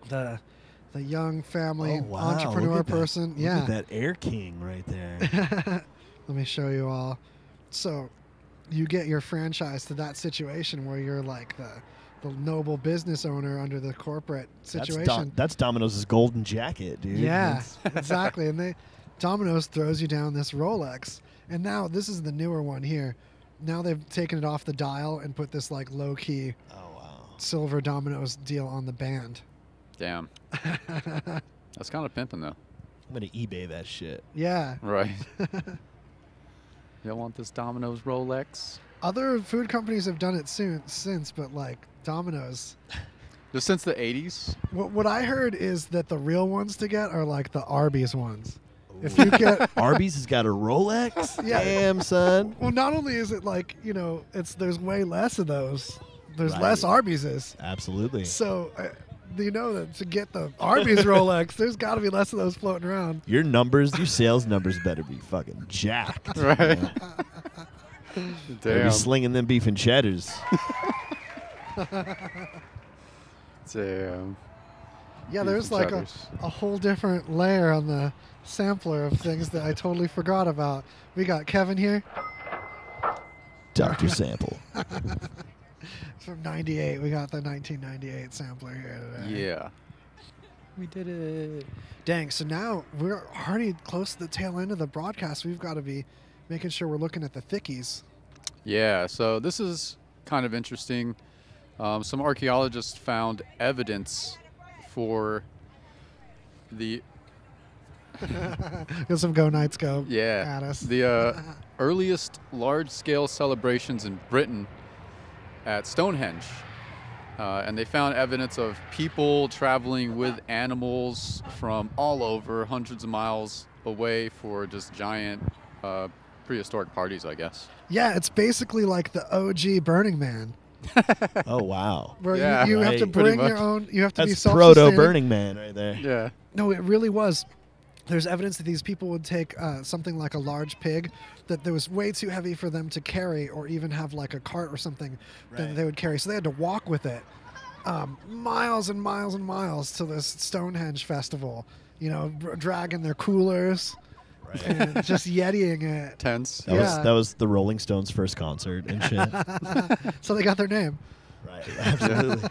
the young family entrepreneur person. Look Yeah. at that Air King right there. Let me show you all. So you get your franchise to that situation where you're like the noble business owner under the corporate situation. That's Domino's golden jacket, dude. Yeah, That's- exactly. And Domino's throws you down this Rolex. And now this is the newer one here. Now they've taken it off the dial and put this like low key Oh, wow. silver Domino's deal on the band. Damn. That's kind of pimping though. I'm going to eBay that shit. Yeah. Right. Y'all want this Domino's Rolex? Other food companies have done it since, but like Domino's. Just since the 80s? What I heard is that the real ones to get are like the Arby's ones. If you get, Arby's has got a Rolex? Yeah. Damn, son. well, not only is it like, you know, there's way less of those. There's Right. less Arby's. Absolutely. So, you know that to get the Arby's Rolex, there's got to be less of those floating around. Your sales numbers better be fucking jacked. Right. Better be Damn. slinging them beef and cheddars. Damn. Yeah, Beef there's and like cheddars. a whole different layer on the sampler of things that I totally forgot about. We got Kevin here. Dr. Sample. It's from 98. We got the 1998 sampler here today. Yeah. We did it. Dang, so now we're already close to the tail end of the broadcast. We've got to be making sure we're looking at the thickies. Yeah, so this is kind of interesting. Some archaeologists found evidence for the Got some Go Knights Go yeah at us. the earliest large-scale celebrations in Britain at Stonehenge, and they found evidence of people traveling with animals from all over, hundreds of miles a way for just giant prehistoric parties, I guess. Yeah, it's basically like the OG Burning Man. Oh wow. Where Yeah, you have to right. bring Pretty your much. own. You have to be That's self-sustaining. proto Burning Man right there. Yeah. No, it really was. There's evidence that these people would take something like a large pig that was way too heavy for them to carry, or even have like a cart or something that Right. they would carry. So they had to walk with it miles and miles and miles to this Stonehenge festival. You know, dragging their coolers Right. and just yetiing it. Tense. That was the Rolling Stones' first concert and shit. So they got their name. Right. Absolutely.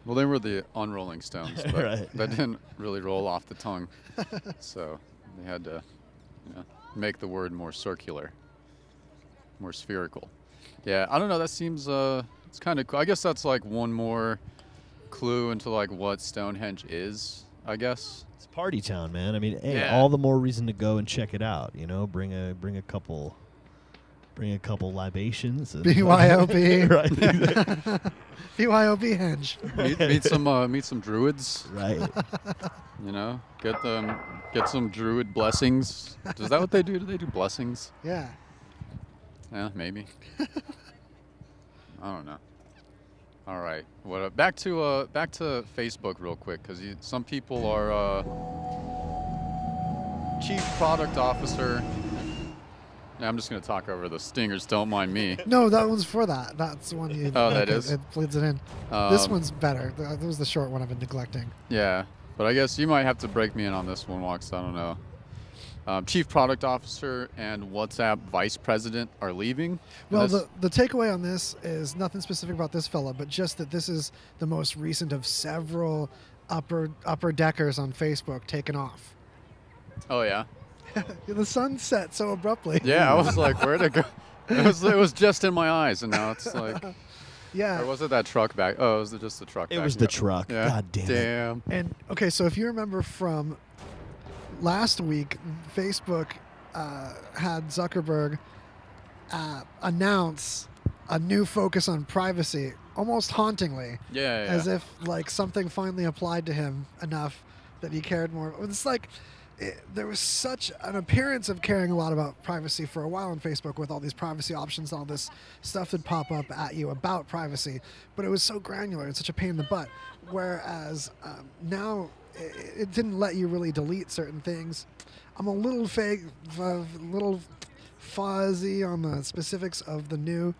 Well, they were the unrolling Stones, but Right. that didn't really roll off the tongue. So they had to, make the word more circular, more spherical. Yeah, I don't know. That seems it's kind of cool. I guess that's like one more clue into like what Stonehenge is, I guess. It's party town, man. I mean, hey, Yeah. all the more reason to go and check it out. You know, bring a couple libations. And BYOB. Right. BYOB henge. Meet some druids. Right. Get some druid blessings. Is that what they do? Do they do blessings? Yeah. Yeah, maybe. I don't know. All right. What? Back to Facebook real quick, because some people are chief product officer. Yeah, I'm just gonna talk over the stingers. Don't mind me. No, that one's for that. That's the one you. Oh, that is? It bleeds it in. This one's better. That was the short one I've been neglecting. Yeah, but I guess you might have to break me in on this one, Walks. I don't know. Chief product officer and WhatsApp vice president are leaving. Well, the takeaway on this is nothing specific about this fella, but just that this is the most recent of several upper deckers on Facebook taken off. Oh yeah. The sun set so abruptly. Yeah, I was like, where'd it go? It was just in my eyes, and now it's like. Yeah. Or was it that truck back? Oh, it was just the truck. It was the truck. Yeah. God damn it. Damn. And okay, so if you remember from last week, Facebook had Zuckerberg announce a new focus on privacy, almost hauntingly, Yeah. as if like something finally applied to him enough that he cared more. It's like there was such an appearance of caring a lot about privacy for a while on Facebook, with all these privacy options, all this stuff that pop up at you about privacy, but it was so granular and such a pain in the butt. Whereas now it didn't let you really delete certain things. I'm a little little fuzzy on the specifics of the new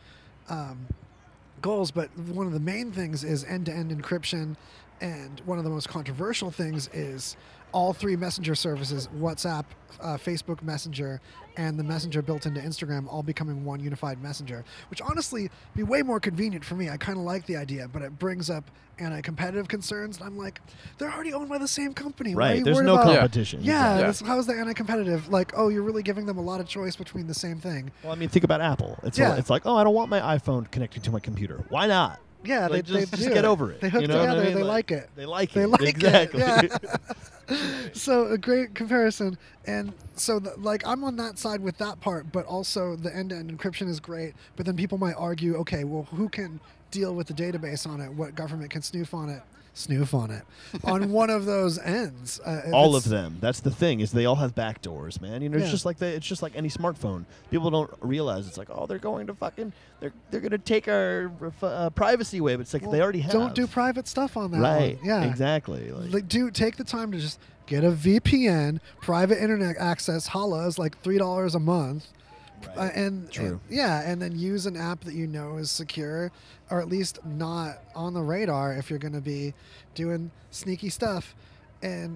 goals, but one of the main things is end-to-end encryption, and one of the most controversial things is all three messenger services, WhatsApp, Facebook Messenger, and the messenger built into Instagram, all becoming one unified messenger, which honestly be way more convenient for me. I kind of like the idea, but it brings up anti-competitive concerns, and I'm like, they're already owned by the same company. Why are Right. you There's worried no about competition. Yeah, Exactly. how's the anti-competitive? Like, oh, you're really giving them a lot of choice between the same thing. Well, I mean, think about Apple. It's Yeah. it's like, oh, I don't want my iPhone connected to my computer. Why not? Yeah, Like, they just do get it. over it. They hook You know what I together. mean? They Like, like it. They like They it. like Exactly. it. Yeah. So a great comparison. And so I'm on that side with that part, but also the end-to-end encryption is great. But then people might argue, okay, well, who can deal with the database on it? What government can snoof on it on one of those ends? All of them. That's the thing, is they all have backdoors, man. You know, Yeah. it's just like any smartphone. People don't realize it's like, oh, they're going to fucking they're going to take our privacy away, but it's like Well, they already have. Don't do private stuff on that Right. one. Yeah. Exactly. Like, Take the time to just get a VPN, private internet access. Holla is like $3 a month. Right. True. And then use an app that you know is secure, or at least not on the radar if you're going to be doing sneaky stuff,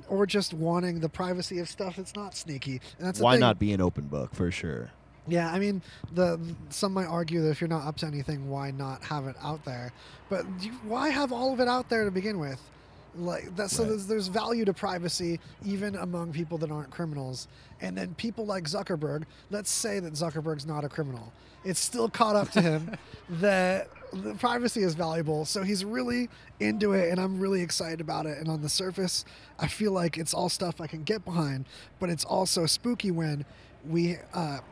or just wanting the privacy of stuff that's not sneaky. And that's the why thing. not be an open book for sure? Yeah, I mean, some might argue that if you're not up to anything, why not have it out there? But why have all of it out there to begin with? Like that, so Right. there's value to privacy even among people that aren't criminals. And then people like Zuckerberg, let's say that Zuckerberg's not a criminal. It's still caught up to him that the privacy is valuable. So he's really into it, and I'm really excited about it. And on the surface, I feel like it's all stuff I can get behind, but it's also spooky when we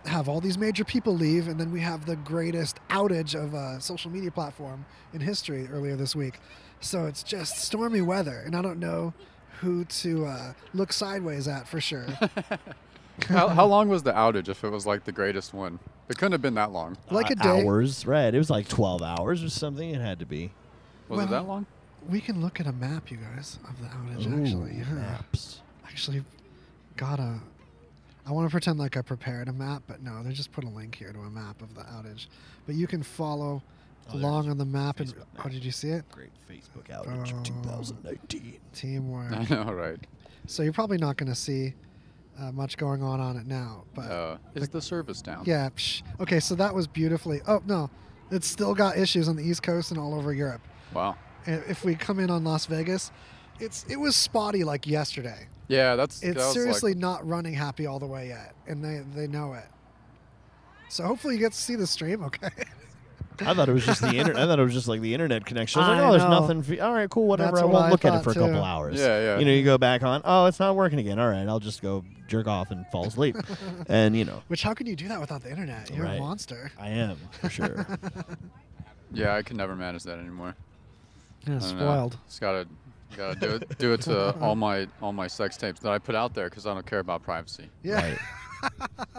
have all these major people leave, and then we have the greatest outage of a social media platform in history earlier this week. So it's just stormy weather, and I don't know who to look sideways at for sure. How long was the outage if it was like the greatest one? It couldn't have been that long. Like a day. Hours, right? It was like 12 hours or something. It had to be. Was it that long? We can look at a map, you guys, of the outage. Ooh, Actually, yeah. maps. Actually, I want to pretend like I prepared a map, but no, they just put a link here to a map of the outage. But you can follow along on the map. And oh, did you see it? Great Facebook outage of 2019. Teamwork. I know, right? So you're probably not going to see much going on it now. But is the service down? Yeah. Okay, so that was beautifully. Oh no, it's still got issues on the East Coast and all over Europe. Wow. And if we come in on Las Vegas, it was spotty like yesterday. Yeah, it's seriously not running happy all the way yet, and they know it. So hopefully you get to see the stream. Okay. I thought it was just the internet. I thought it was just like the internet connection. I was like, oh, there's nothing. All right, cool, whatever. That's I won't look at it thought for a too. couple hours. Yeah. You know, you go back on. Oh, it's not working again. All right, I'll just go jerk off and fall asleep. And you know. Which how can you do that without the internet? You're a monster. I am for sure. Yeah, I can never manage that anymore. Yeah, spoiled. Just gotta do it to all my sex tapes that I put out there because I don't care about privacy. Yeah. Right.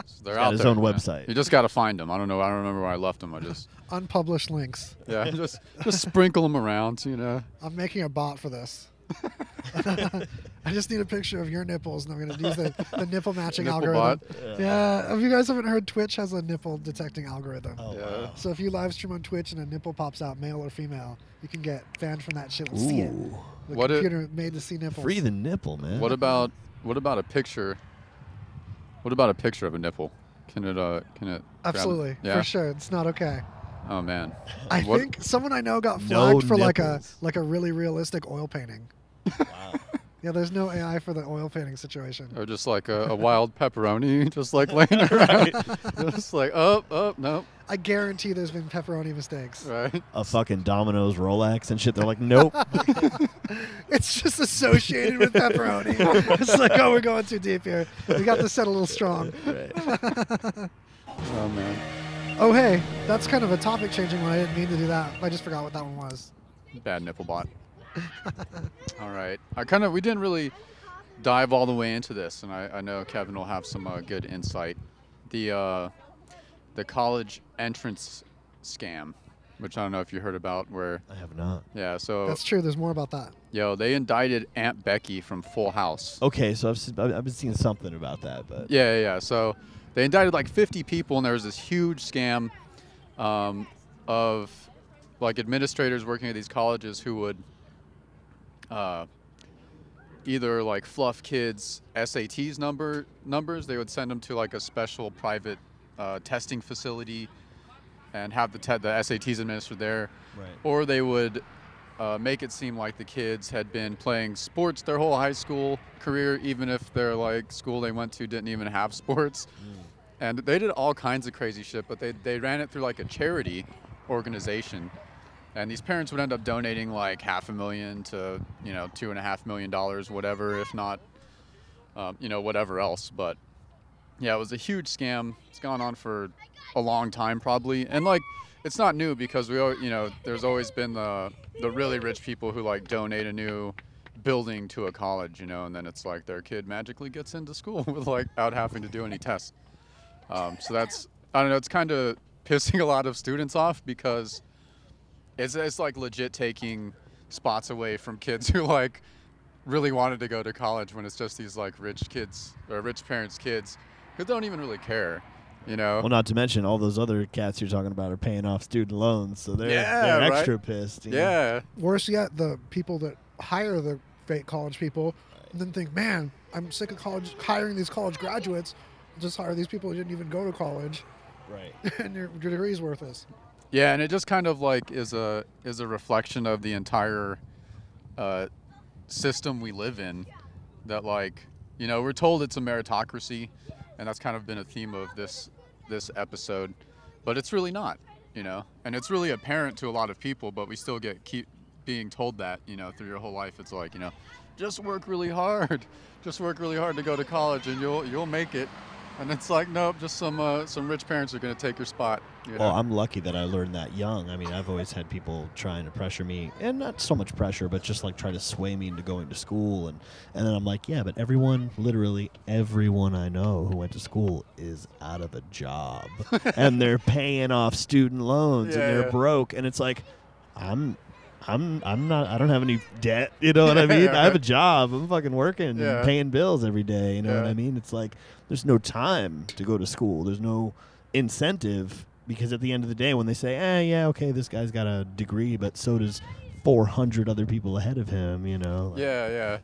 So they're out his there. own website. You just gotta find them. I don't know. I don't remember where I left them. I just Unpublished links. yeah, just sprinkle them around. You know. I'm making a bot for this. I just need a picture of your nipples, and I'm going to use the nipple matching Nipple algorithm. bot? Yeah. If you guys haven't heard, Twitch has a nipple detecting algorithm. Oh, Yeah. wow. So if you live stream on Twitch and a nipple pops out, male or female, you can get banned from that shit. We'll see it. Ooh. The What computer made to see nipples. Free the nipple, man. What about a picture? What about a picture of a nipple? Can it grab Absolutely. it? Yeah. For sure. It's not okay. Oh man. I What- think someone I know got No flagged for nipples. like a really realistic oil painting. Wow. Yeah, there's no AI for the oil painting situation. Or just like a wild pepperoni, just like laying around. Just like no. I guarantee there's been pepperoni mistakes. Right. A fucking Domino's Rolex and shit. They're like, nope. It's just associated with pepperoni. It's like, oh, we're going too deep here. We got to set a little strong. Right. Oh man. Oh, hey, that's kind of a topic changing one. I didn't mean to do that. I just forgot what that one was. Bad nipple bot. All right. We didn't really dive all the way into this, and I know Kevin will have some good insight. The college entrance scam, which I don't know if you heard about, where I have not. yeah, so That's true. There's more about that. they indicted Aunt Becky from Full House. Okay, so I've been seeing something about that, but Yeah. So they indicted like 50 people, and there was this huge scam of like administrators working at these colleges who would either like fluff kids' SATs numbers. They would send them to like a special private testing facility and have the SATs administered there. right. Or they would make it seem like the kids had been playing sports their whole high school career, even if their like school they went to didn't even have sports. And they did all kinds of crazy shit, but they ran it through like a charity organization. And these parents would end up donating like $500,000 to, $2.5 million, whatever, if not, whatever else. But yeah, it was a huge scam. It's gone on for a long time probably. And like, it's not new because there's always been the really rich people who like donate a new building to a college, and then it's like their kid magically gets into school without having to do any tests. So that's, I don't know, it's kind of pissing a lot of students off because it's like legit taking spots away from kids who like really wanted to go to college when it's just these like rich kids or rich parents' kids who don't even really care, Well, not to mention all those other cats you're talking about are paying off student lones, so they're right? extra pissed. Yeah. Worse yet, the people that hire the fake college people and then think, man, I'm sick of college hiring these college graduates. I'll just hire these people who didn't even go to college. Right. And your degree's worthless. Yeah, and it just kind of like is a reflection of the entire system we live in. That like, we're told it's a meritocracy, and that's kind of been a theme of this episode, but it's really not, and it's really apparent to a lot of people, but we still keep being told that, through your whole life. It's like, just work really hard to go to college, and you'll make it. And it's like, nope, just some rich parents are going to take your spot, You know? Well, I'm lucky that I learned that young. I mean, I've always had people trying to pressure me, and not so much pressure, but just like try to sway me into going to school. And then I'm like, yeah, but everyone, literally everyone I know who went to school is out of a job, and they're paying off student loans, and they're broke. And it's like, I'm not. I don't have any debt. You know what I mean? I have a job. I'm fucking working and paying bills every day. You know what I mean? It's like there's no time to go to school. There's no incentive, because at the end of the day, when they say, yeah, okay, this guy's got a degree, but so does 400 other people ahead of him. You know? Yeah.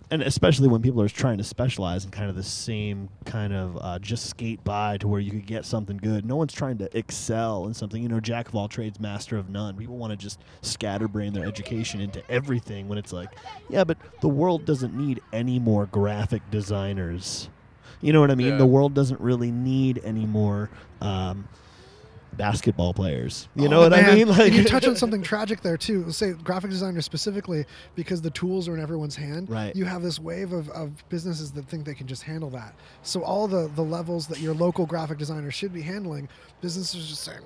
And especially when people are trying to specialize in kind of the same kind of just skate by to where you could get something good. No one's trying to excel in something. You know, jack of all trades, master of none. People want to just scatterbrain their education into everything when it's like, yeah, but the world doesn't need any more graphic designers. You know what I mean? Yeah. The world doesn't really need any more basketball players. You know what I mean? Like, you touch on something tragic there too. Let's say graphic designers specifically, because the tools are in everyone's hand. Right. You have this wave of businesses that think they can just handle that. So all the levels that your local graphic designer should be handling, businesses are just saying,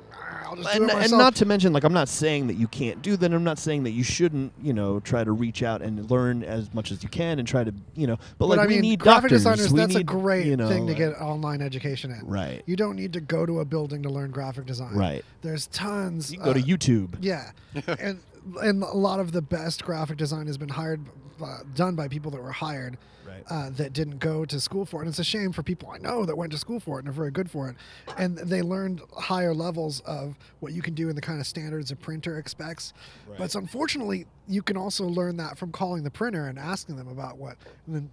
I'll just do it myself. And not to mention, like, I'm not saying that you can't do that. I'm not saying that you shouldn't, try to reach out and learn as much as you can and try to, but like, I we mean, need graphic doctors. designers, that's need, a great thing to get online education in. Right. You don't need to go to a building to learn graphic design. Right. There's tons. You can go to YouTube. Yeah. and a lot of the best graphic design has been done by people that were hired. Right. That didn't go to school for it. And it's a shame for people I know that went to school for it and are very good for it. And they learned higher levels of what you can do in the kind of standards a printer expects. Right. But unfortunately, you can also learn that from calling the printer and asking them about what. And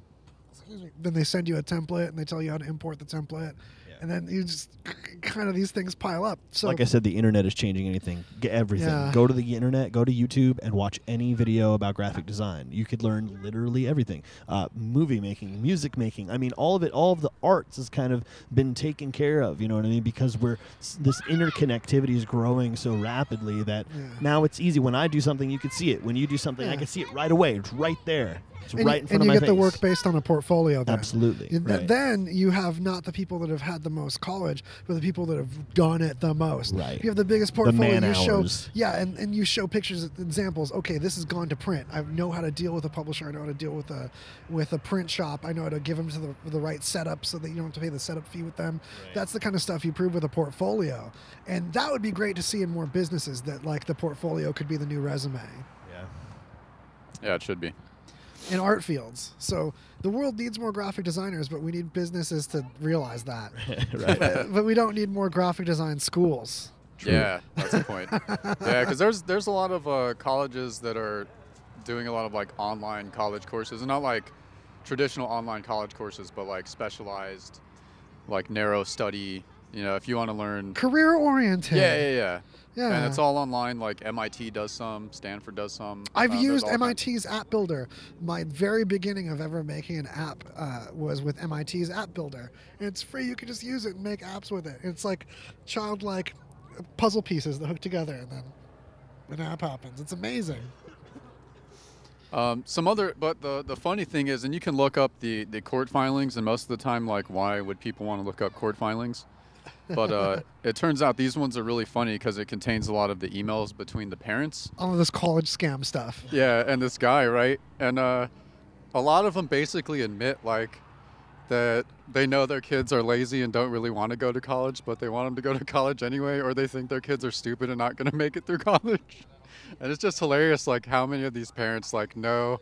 then they send you a template and they tell you how to import the template. And then you just kind of, these things pile up. So, like I said, the internet is changing anything, everything. Yeah. Go to the internet, go to YouTube, and watch any video about graphic design. You could learn literally everything. Movie making, music making. I mean, all of it, all of the arts has kind of been taken care of, you know what I mean? Because this interconnectivity is growing so rapidly that now it's easy. When I do something, you can see it. When you do something, I can see it right away. It's right there. It's right in front of my face. And you get the work based on a portfolio then. Absolutely. Right. Then you have not the people that have had the most college, but the people that have done it the most. Right. If you have the biggest portfolio, The man you show, hours. and you show pictures, examples. Okay, this has gone to print. I know how to deal with a publisher. I know how to deal with a print shop. I know how to give them to the right setup so that you don't have to pay the setup fee with them. Right. That's the kind of stuff you prove with a portfolio, and that would be great to see in more businesses. That like the portfolio could be the new resume. Yeah, it should be. In art fields. So the world needs more graphic designers, but we need businesses to realize that. Right. But we don't need more graphic design schools. True. Yeah, that's the point. Yeah, because there's a lot of colleges that are doing a lot of like online college courses, and not like traditional online college courses, but like specialized, like narrow study. If you want to learn Career oriented. Yeah. And it's all online. Like MIT does some, Stanford does some. I've used MIT's App Builder. My very beginning of ever making an app was with MIT's App Builder. And it's free. You can just use it and make apps with it. It's like childlike puzzle pieces that hook together, and then an app happens. It's amazing. But the funny thing is, and you can look up the court filings, and most of the time, like, why would people want to look up court filings? But it turns out these ones are really funny because it contains a lot of the emails between the parents. All of this college scam stuff. Yeah, and this guy, right? And a lot of them basically admit, like, that they know their kids are lazy and don't really want to go to college, but they want them to go to college anyway, or they think their kids are stupid and not going to make it through college. And it's just hilarious, like, how many of these parents, like, know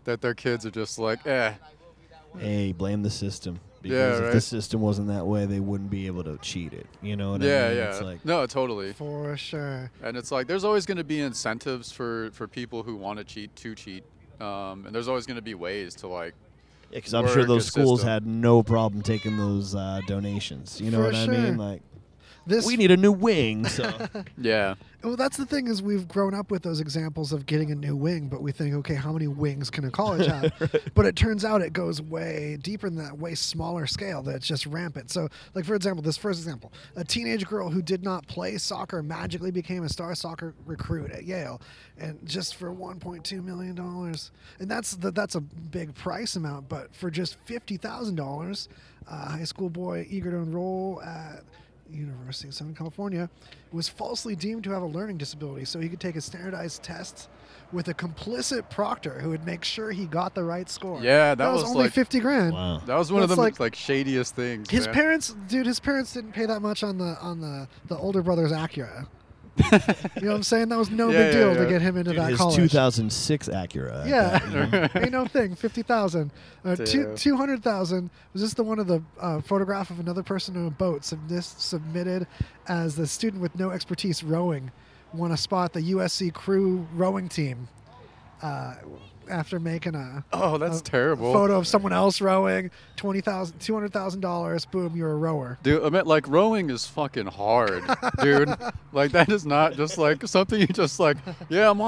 that their kids are just like, Hey, blame the system. Because if the system wasn't that way, they wouldn't be able to cheat it. You know what I mean? Yeah. It's like, no, totally. For sure. And it's like, there's always going to be incentives for people who want to cheat. And there's always going to be ways to, like, because I'm sure those schools had no problem taking those donations. You know what I mean? Like, we need a new wing. So yeah. Well, that's the thing is we've grown up with those examples of getting a new wing, but we think, okay, how many wings can a college have? Right. But it turns out it goes way deeper than that, way smaller scale. That it's just rampant. So, like, for example, this first example, a teenage girl who did not play soccer magically became a star soccer recruit at Yale, and just for $1.2 million. And that's a big price amount, but for just $50,000, a high school boy eager to enroll at University of Southern California, was falsely deemed to have a learning disability, so he could take a standardized test with a complicit proctor who would make sure he got the right score. Yeah, that was was only like $50,000. Wow. that was one of the That's like shadiest things. His man. parents didn't pay that much on the older brother's Acura. You know what I'm saying? That was no Yeah, big deal yeah. to get him into Dude, that his college. 2006 Acura. I Yeah, bet, you know? ain't no thing. 50,000. Damn. 200,000. Was this the one of the photograph of another person on a boat? Submitted as the student with no expertise rowing won a spot at the USC crew rowing team. After making Oh, that's terrible. photo of someone else rowing, $200,000. Boom, you're a rower. Dude, I meant like rowing is fucking hard, dude. Like that is not just like something you just like. Yeah, I'm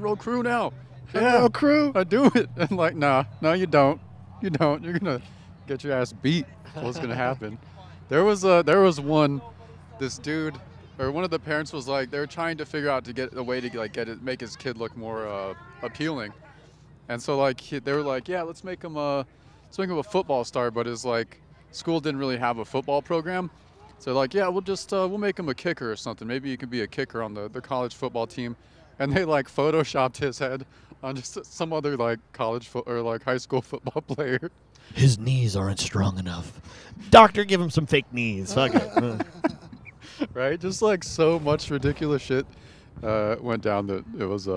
row crew now. Yeah, Row crew. I do it. And like, no, you don't. You don't. You're gonna get your ass beat. That's what's gonna happen. There was one. This dude, or one of the parents was like, they were trying to figure out to get a way to like make his kid look more appealing. And so like they were like, yeah, let's make him a football star, but his like school didn't really have a football program. So like, yeah, we'll make him a kicker or something. Maybe you can be a kicker on the college football team. And they like photoshopped his head on just some other like college or like high school football player. His knees aren't strong enough. Doctor, give him some fake knees. Fuck it. Right? Just like so much ridiculous shit went down that it was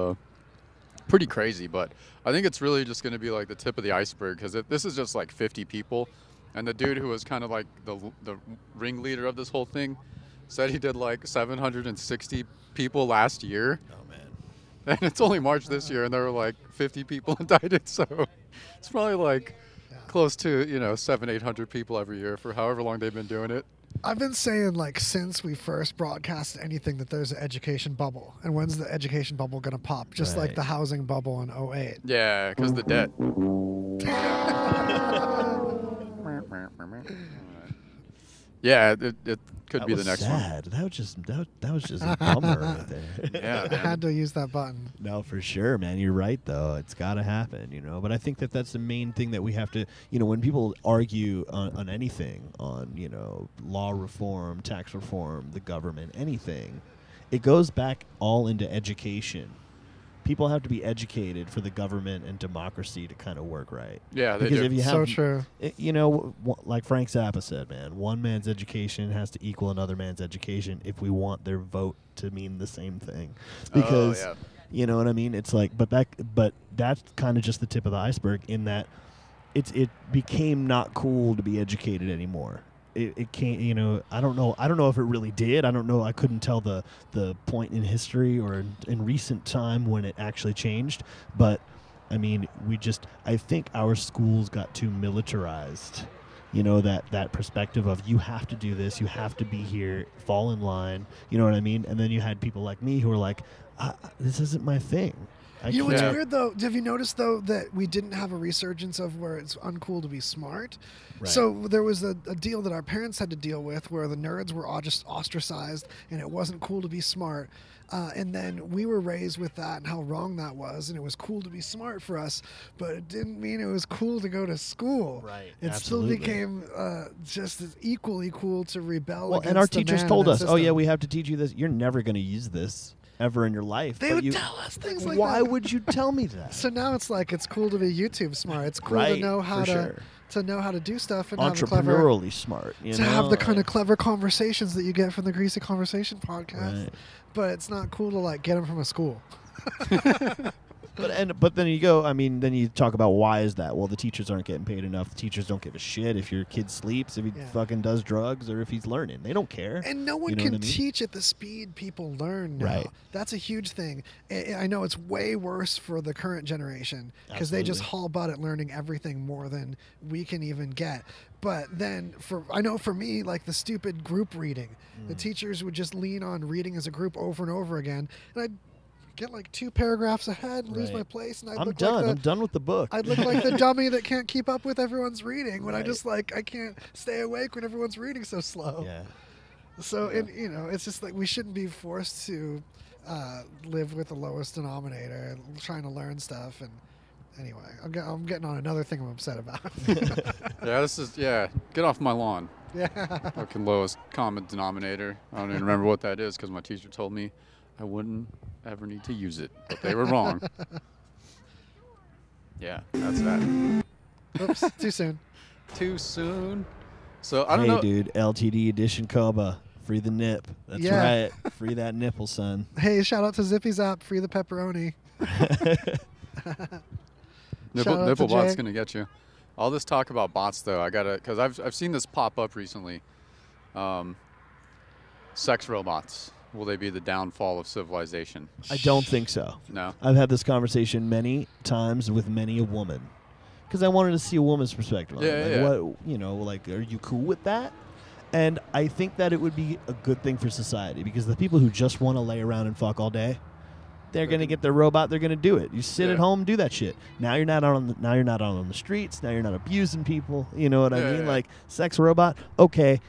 pretty crazy. But I think it's really just going to be like the tip of the iceberg, because this is just like 50 people. And the dude who was kind of like the ringleader of this whole thing said he did like 760 people last year. Oh, man. And it's only March this year, and there were like 50 people indicted. So it's probably like close to, 700-800 people every year for however long they've been doing it. I've been saying, like, since we first broadcast anything, that there's an education bubble. And when's the education bubble going to pop? Just like Right. the housing bubble in 08. Yeah, because the debt. Yeah, it could be the next sad. That was just a bummer right there. one. Yeah, I man. had to use that button. No, for sure, man. You're right, though. It's got to happen, But I think that's the main thing that we have to, when people argue on anything, on, law reform, tax reform, the government, anything, it goes back all into education. People have to be educated for the government and democracy to kind of work right. Yeah, they Because do. if you So have, true. like Frank Zappa said, man, one man's education has to equal another man's education if we want their vote to mean the same thing. Because, yeah. you know what I mean? It's like, but that's kind of just the tip of the iceberg in that it became not cool to be educated anymore. It can't, I don't know if it really did. I don't know. I couldn't tell the point in history or in recent time when it actually changed. But, I mean, I think our schools got too militarized. That perspective of you have to do this, you have to be here, fall in line. You know what I mean? And then you had people like me who were like, this isn't my thing. You know what's Yeah. weird, though? Have you noticed, though, that we didn't have a resurgence of where it's uncool to be smart? Right. So there was a deal that our parents had to deal with where the nerds were all just ostracized and it wasn't cool to be smart. And then we were raised with that and how wrong that was. And it was cool to be smart for us, but it didn't mean it was cool to go to school. Right, It absolutely. still became just as equally cool to rebel Well, against and our the teachers man told in us, that oh, yeah, system. we have to teach you this. You're never going to use this ever in your life. They but would you, tell us things like why that. would you tell me that? So now it's like it's cool to be YouTube smart. It's cool to Right, know how for sure. to know how to do stuff and have a clever Entrepreneurially smart. to have the kind of clever conversations that you get from the Greasy Conversation podcast. Right. But it's not cool to like get them from a school. But then you go, I mean, then you talk about why is that? Well, the teachers aren't getting paid enough. The teachers don't give a shit if your kid sleeps, if he Yeah. fucking does drugs, or if he's learning. They don't care. And no one You know can what I mean? teach at the speed people learn now. Right. That's a huge thing. I know it's way worse for the current generation because they just Absolutely. haul butt at learning everything more than we can even get. But then I know for me, like the stupid group reading, the teachers would just lean on reading as a group over and over again. And I'd get like 2 paragraphs ahead and lose Right. my place. And I'd I'm look done. like I'm done with the book. I'd look like the dummy that can't keep up with everyone's reading when I Right. just like I can't stay awake when everyone's reading so slow. Yeah. So it's just like we shouldn't be forced to live with the lowest denominator, and trying to learn stuff. And anyway, I'm getting on another thing I'm upset about. Yeah, get off my lawn. Yeah. Fucking lowest common denominator. I don't even remember what that is because my teacher told me I wouldn't ever need to use it, but they were wrong. Yeah, that's that. Oops, too soon. Too soon. So I don't know. Hey, dude, LTD edition Coba. Free the nip. That's Yeah. right. Free that nipple, son. Hey, shout out to Zippy's app, free the pepperoni. Nipple to bot's Jay. gonna get you. All this talk about bots, though, I gotta, because I've seen this pop up recently. Sex robots. Will they be the downfall of civilization? I don't think so. No. I've had this conversation many times with many a woman because I wanted to see a woman's perspective on it. Like, Yeah. what, you know, like, are you cool with that? And I think that it would be a good thing for society because the people who just want to lay around and fuck all day, they're going to get their robot. They're going to do it. You sit at home, do that shit. Now you're not on. Now you're not on the streets. Now you're not abusing people. You know what I mean? Yeah. Like sex robot. Okay.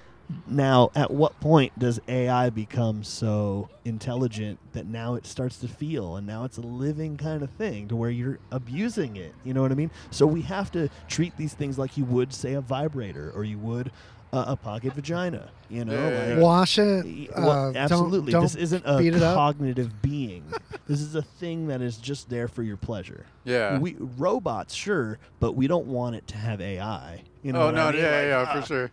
Now, at what point does AI become so intelligent that now it starts to feel and now it's a living kind of thing to where you're abusing it? You know what I mean? So we have to treat these things like you would, say, a vibrator or you would a pocket vagina. You know, Yeah. like, Wash it. absolutely. Don't This isn't a beat it up. cognitive being. This is a thing that is just there for your pleasure. Yeah. We robots, sure, but we don't want it to have AI. You know Oh what no! I mean? Yeah, Like, for sure.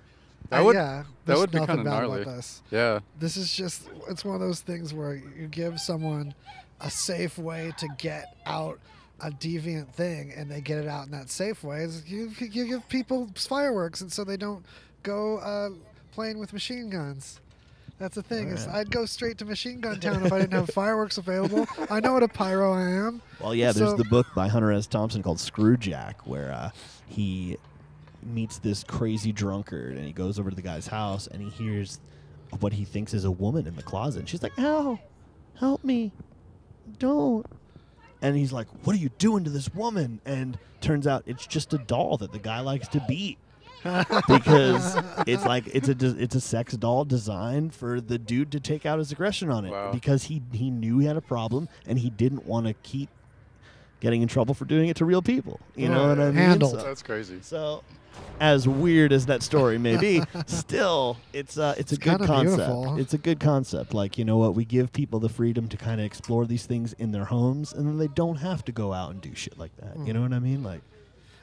That would yeah, that there's would be nothing kind of bad gnarly. about this. Yeah. This is just, it's one of those things where you give someone a safe way to get out a deviant thing and they get it out in that safe way. You give people fireworks and so they don't go playing with machine guns. That's the thing. Is Alright. I'd go straight to Machine Gun Town if I didn't have fireworks available. I know what a pyro I am. Well, yeah, there's So- the book by Hunter S. Thompson called Screwjack where he meets this crazy drunkard and he goes over to the guy's house and he hears what he thinks is a woman in the closet. And she's like, "Ow, help me. Don't." And he's like, "What are you doing to this woman?" And turns out it's just a doll that the guy likes to beat. Because it's like it's a sex doll designed for the dude to take out his aggression on it. Wow. Because he knew he had a problem and he didn't want to keep getting in trouble for doing it to real people. You know what I mean? Handled. That's crazy. So, as weird as that story may be, still it's a good kinda concept. beautiful. It's a good concept. Like, you know what, we give people the freedom to kind of explore these things in their homes, and then they don't have to go out and do shit like that. You know what I mean? Like,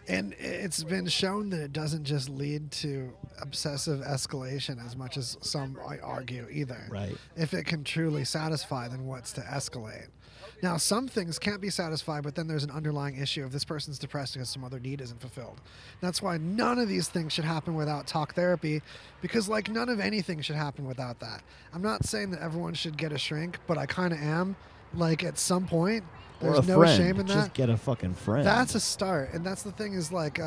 And it's been shown that it doesn't just lead to obsessive escalation as much as some might argue either. right. If it can truly satisfy, then what's to escalate? Now, some things can't be satisfied, but then there's an underlying issue of this person's depressed because some other need isn't fulfilled. That's why none of these things should happen without talk therapy, because like none of anything should happen without that. I'm not saying that everyone should get a shrink, but I kind of am. Like at some point, Or there's a no friend. shame in that. Just get a fucking friend. That's a start, and that's the thing is like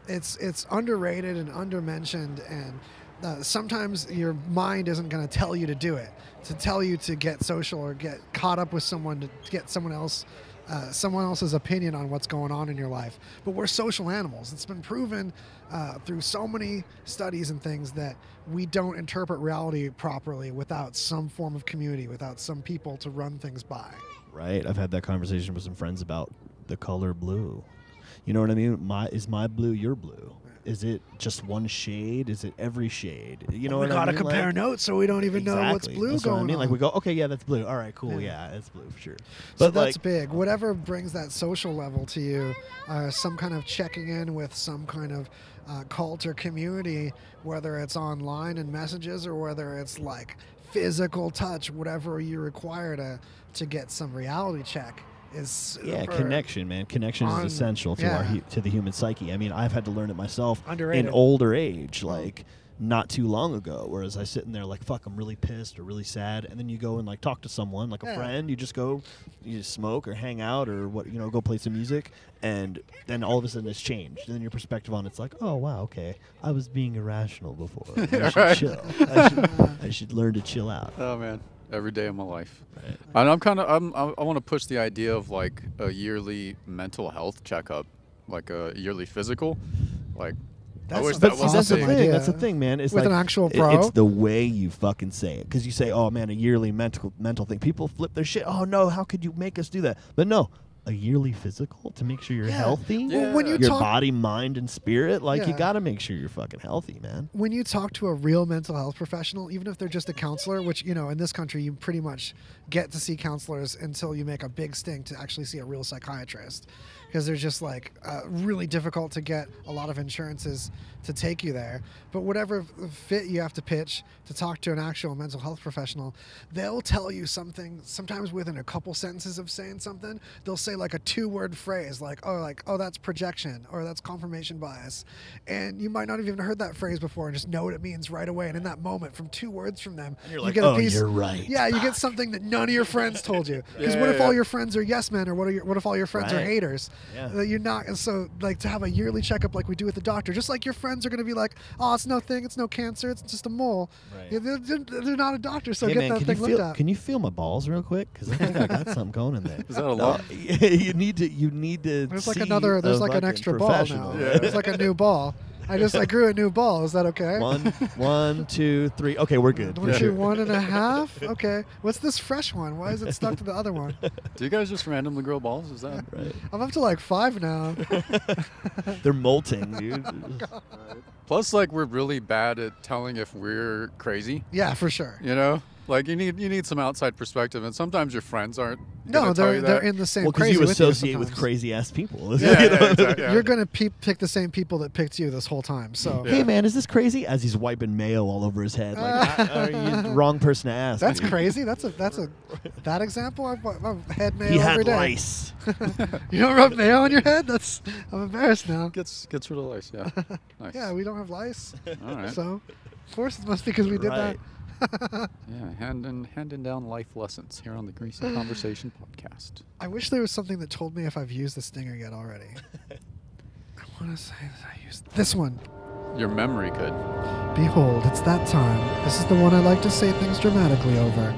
it's underrated and undermentioned, and sometimes your mind isn't going to tell you to do it, to tell you to get social or get caught up with someone to get someone else's opinion on what's going on in your life. But we're social animals. It's been proven through so many studies and things that we don't interpret reality properly without some form of community, without some people to run things by. Right. I've had that conversation with some friends about the color blue. You know what I mean? Is my blue your blue? Is it just one shade? Is it every shade? You know we what I gotta mean? compare Like, notes so we don't even know what's exactly. blue That's going what I mean. on. Like we go, okay, yeah, that's blue. All right, cool. Yeah. Yeah, it's blue for sure. So But that's like, big. Whatever brings that social level to you, some kind of checking in with some kind of cult or community, whether it's online and messages or whether it's like physical touch, whatever you require to get some reality check is super yeah, connection, man. Connection is essential to to the human psyche. I mean, I've had to learn it myself Underrated. in older age, like not too long ago. Whereas I sit in there like, fuck, I'm really pissed or really sad, and then you go and like talk to someone, like a friend. You just go, you just smoke or hang out or what, you know, go play some music, and then all of a sudden it's changed. And then your perspective on it's like, oh wow, okay, I was being irrational before. I should chill. I should learn to chill out. Oh man, every day of my life. Right. And I want to push the idea of like a yearly mental health checkup, like a yearly physical, like. I wish that that's was That's the awesome thing. idea. That's the thing, man. It's With like an actual pro? It's the way you fucking say it, because you say, "Oh man, a yearly mental thing." People flip their shit. Oh no, how could you make us do that? But no, a yearly physical to make sure you're healthy. Well, when you your talk, body, mind, and spirit. Like, you Yeah. got to make sure you're fucking healthy, man. when you talk to a real mental health professional, even if they're just a counselor, which, you know, in this country, you pretty much get to see counselors until you make a big stink to actually see a real psychiatrist, because they're just like really difficult to get a lot of insurances to take you there. But whatever fit you have to pitch to talk to an actual mental health professional, they'll tell you something, sometimes within a couple sentences of saying something. They'll say like a 2-word phrase like, oh, that's projection, or that's confirmation bias. And you might not have even heard that phrase before and just know what it means right away. And in that moment, from 2 words from them, You're you like, get a oh, piece. you're right. Yeah, you get something that none of your friends told you. Because Yeah, what if yeah. all your friends are yes men, or what if all your friends are Right. haters? Yeah. That you're not. So like to have a yearly checkup like we do with the doctor, just like your friends are going to be like, oh, it's no thing, it's no cancer, it's just a mole. Right. Yeah, they're not a doctor, so Hey, get man, that can thing you looked feel? at. Can you feel my balls real quick? Because I think I got something going in there. Is that a lot? You need to. There's like see another. There's a like an fucking extra ball professional. now. Yeah. There's like a new ball. I grew a new ball. Is that okay? 1, 2, 3. Okay, we're good. Don't you 1.5? Okay. What's this fresh one? Why is it stuck to the other one? Do you guys just randomly grow balls? Is that Right. I'm up to like 5 now. They're molting, dude. Plus, like, we're really bad at telling if we're crazy. Yeah, for sure. You know, like you need some outside perspective, and sometimes your friends aren't. No, gonna tell you they're that. in the same Well, because crazy you with associate with sometimes. crazy ass people. Yeah, You know? yeah, exactly. Yeah. You're gonna pick the same people that picked you this whole time. So Yeah. Hey man, is this crazy? As he's wiping mayo all over his head, like, you wrong person to ask. that's dude. crazy. That's that example. I've head mayo He every had day. lice. You don't rub mayo on your head? I'm embarrassed now. Gets rid of lice. Yeah. Nice. Yeah, we don't have lice. All right. So, of course, it must be because we did Right. Yeah, handing down life lessons here on the Greasy Conversation podcast. that. I wish there was something that told me if I've used the stinger yet already. I want to say that I used this one. Your memory could. Behold, it's that time. This is the one I like to say things dramatically over.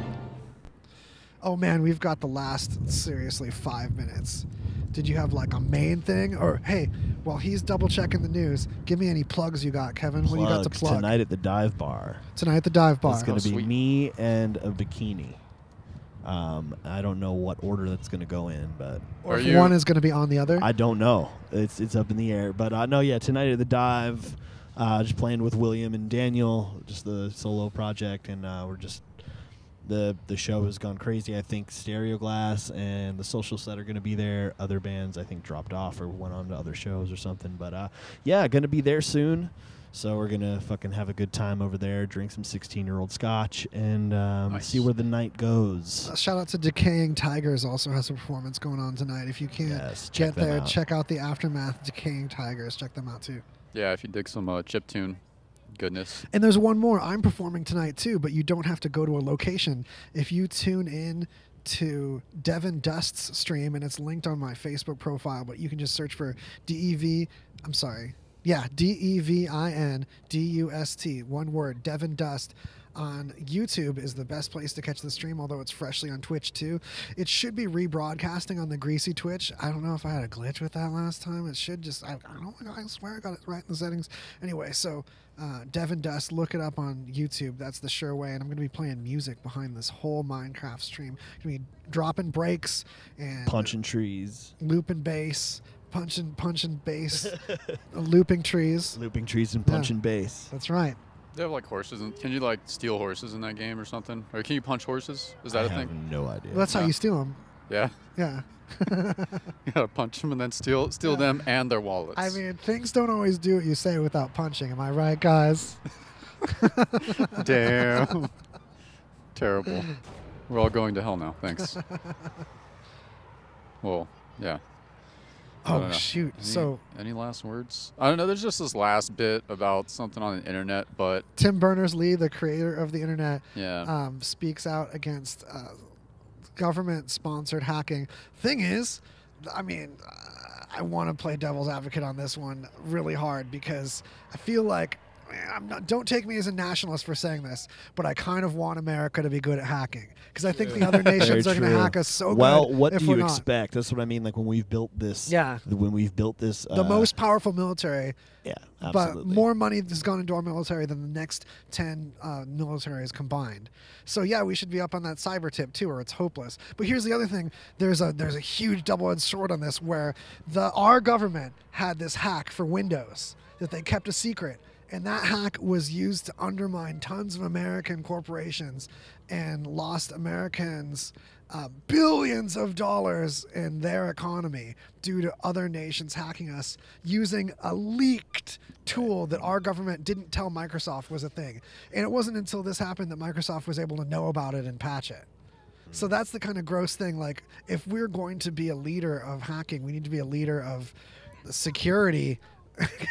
Oh man, we've got the last, seriously, 5 minutes. Did you have like a main thing? Or hey, while he's double checking the news, give me any plugs you got, Kevin. What do you got to Plugs plug? tonight at the dive bar. Tonight at the dive bar. It's going to be sweet. me and a bikini. I don't know what order that's going to go in, but Or Are if you- one is going to be on the other. I don't know. It's up in the air. But no, yeah, tonight at the dive, just playing with William and Daniel, just the solo project, and we're just the show has gone crazy. I think Stereo Glass and the Social Set are going to be there. Other bands I think dropped off or went on to other shows or something. But yeah, going to be there soon. So we're going to fucking have a good time over there, drink some 16-year-old scotch, and Nice. see where the night goes. Shout out to Decaying Tigers, also has a performance going on tonight. If you can't Yes, check get them there, out. check out the Aftermath Decaying Tigers. Check them out too. Yeah, if you dig some chiptune goodness. And there's one more. I'm performing tonight too, but you don't have to go to a location. If you tune in to Devin Dust's stream, and it's linked on my Facebook profile, but you can just search for DEVIN DUST, one word, Devin Dust. On YouTube is the best place to catch the stream, although it's freshly on Twitch too. It should be rebroadcasting on the Greasy Twitch. I don't know if I had a glitch with that last time. It should just, I swear I got it right in the settings. Anyway, so Devin Dust, look it up on YouTube. That's the sure way. And I'm going to be playing music behind this whole Minecraft stream. Going to be dropping breaks and Punching trees. looping bass, punching bass, looping trees. Looping trees and Yeah. punching bass. That's right. They have like horses. Can you like steal horses in that game or something? Or can you punch horses? Is that I a have thing? no idea. Well, that's how Yeah. you steal them. Yeah. Yeah. You gotta punch them and then steal them and their wallets. I mean, things don't always do what you say without punching. Am I right, guys? Damn. Terrible. We're all going to hell now. Thanks. Well, yeah. I don't Oh, know. shoot. So Any last words? I don't know. There's just this last bit about something on the internet, but Tim Berners-Lee, the creator of the internet, yeah. speaks out against government-sponsored hacking. Thing is, I mean, I want to play devil's advocate on this one really hard because I feel like don't take me as a nationalist for saying this, but I kind of want America to be good at hacking because I think the other nations are going to hack us so well, good. what if do we're you not. expect? That's what I mean. Like when we've built this. Yeah. When we've built this. The most powerful military. Yeah, absolutely. But more money has gone into our military than the next 10 militaries combined. So yeah, we should be up on that cyber tip too, or it's hopeless. But here's the other thing: there's a huge double-edged sword on this, where our government had this hack for Windows that they kept a secret, and that hack was used to undermine tons of American corporations and lost Americans billions of dollars in their economy due to other nations hacking us using a leaked tool that our government didn't tell Microsoft was a thing. And it wasn't until this happened that Microsoft was able to know about it and patch it. So that's the kind of gross thing. Like, if we're going to be a leader of hacking, we need to be a leader of security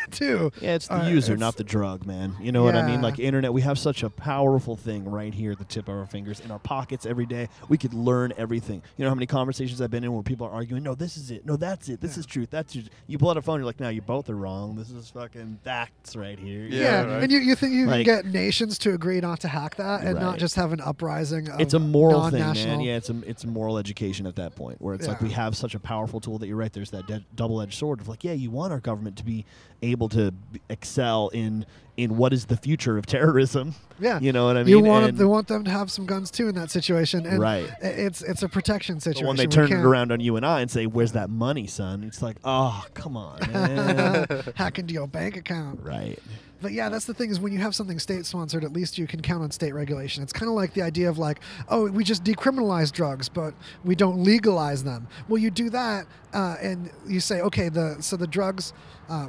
too. Yeah, it's the user, not the drug, man. You know what I mean? Like internet, we have such a powerful thing right here at the tip of our fingers, in our pockets every day. We could learn everything. You know how many conversations I've been in where people are arguing, no, this is it. No, that's it. This is truth. That's truth. You pull out a phone, you're like, no, you both are wrong. This is fucking facts right here. Yeah, right. And you think you can get nations to agree not to hack that and not just have an uprising of it's a moral thing, non-national. man. Yeah, it's a moral education at that point where it's like we have such a powerful tool that you're right, there's that double-edged sword of like, yeah, you want our government to be able to excel in what is the future of terrorism. Yeah, you know what I mean. They want them to have some guns too in that situation, and it's a protection situation. But when they turn it around on you and I and say, "Where's that money, son?" It's like, oh, come on, man. Hack into your bank account, right? But yeah, that's the thing, is when you have something state-sponsored, at least you can count on state regulation. It's kind of like the idea of like, oh, we just decriminalize drugs, but we don't legalize them. Well, you do that, and you say, okay, so the drugs,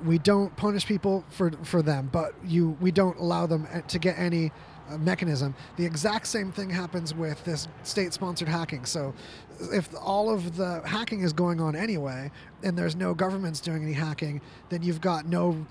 we don't punish people for them, but we don't allow them to get any mechanism. The exact same thing happens with this state-sponsored hacking. So if all of the hacking is going on anyway, and there's no governments doing any hacking, then you've got no,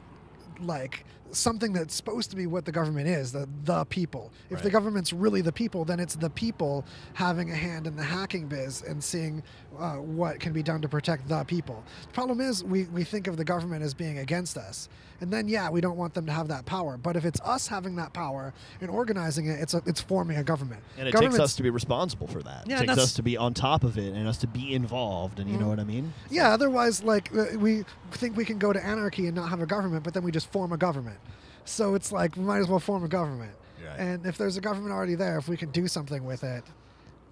like, something that's supposed to be what the government is, the people. If the government's really the people, then it's the people having a hand in the hacking biz and seeing what can be done to protect the people. The problem is we think of the government as being against us. And then, we don't want them to have that power. But if it's us having that power and organizing it, it's forming a government. And it takes us to be responsible for that. Yeah, it takes us to be on top of it and us to be involved. And you know what I mean? Yeah, otherwise, like, we think we can go to anarchy and not have a government, but then we just form a government. So it's like, we might as well form a government. Right. And if there's a government already there, if we can do something with it,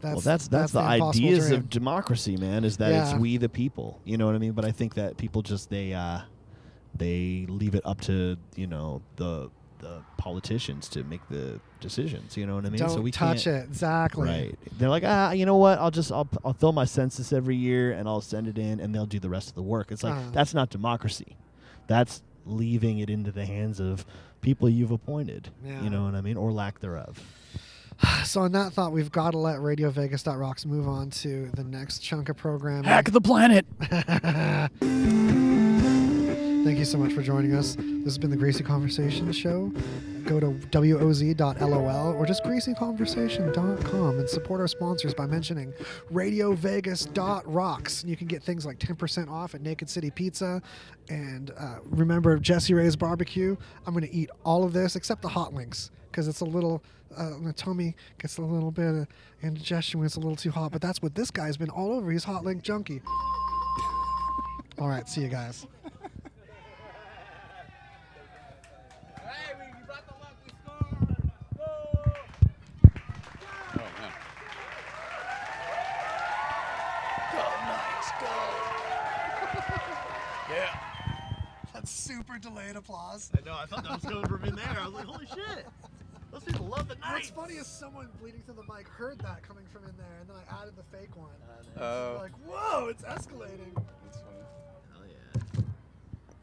that's the ideas dream of democracy, man, is that it's we the people. You know what I mean? But I think that people just, they leave it up to, the politicians to make the decisions. You know what I mean? Don't so we touch can't, it. Exactly. Right. They're like, you know what? I'll fill my census every year and I'll send it in and they'll do the rest of the work. It's like, that's not democracy. That's leaving it into the hands of people you've appointed. Yeah. You know what I mean? Or lack thereof. So on that thought, we've got to let RadioVegas.rocks move on to the next chunk of programming. Hack the planet! Thank you so much for joining us. This has been the Greasy Conversation Show. Go to woz.lol or just greasyconversation.com and support our sponsors by mentioning RadioVegas.rocks. You can get things like 10% off at Naked City Pizza. And remember, Jessie Raes BBQ. I'm going to eat all of this except the hot links because it's a little, my tummy gets a little bit of indigestion when it's a little too hot. But that's what this guy's been all over. He's hot link junkie. All right, see you guys. Super delayed applause. I know, I thought that was coming from in there. I was like, holy shit. Those people love the night. What's funny is someone bleeding through the mic heard that coming from in there, and then I added the fake one. Like, whoa, it's escalating.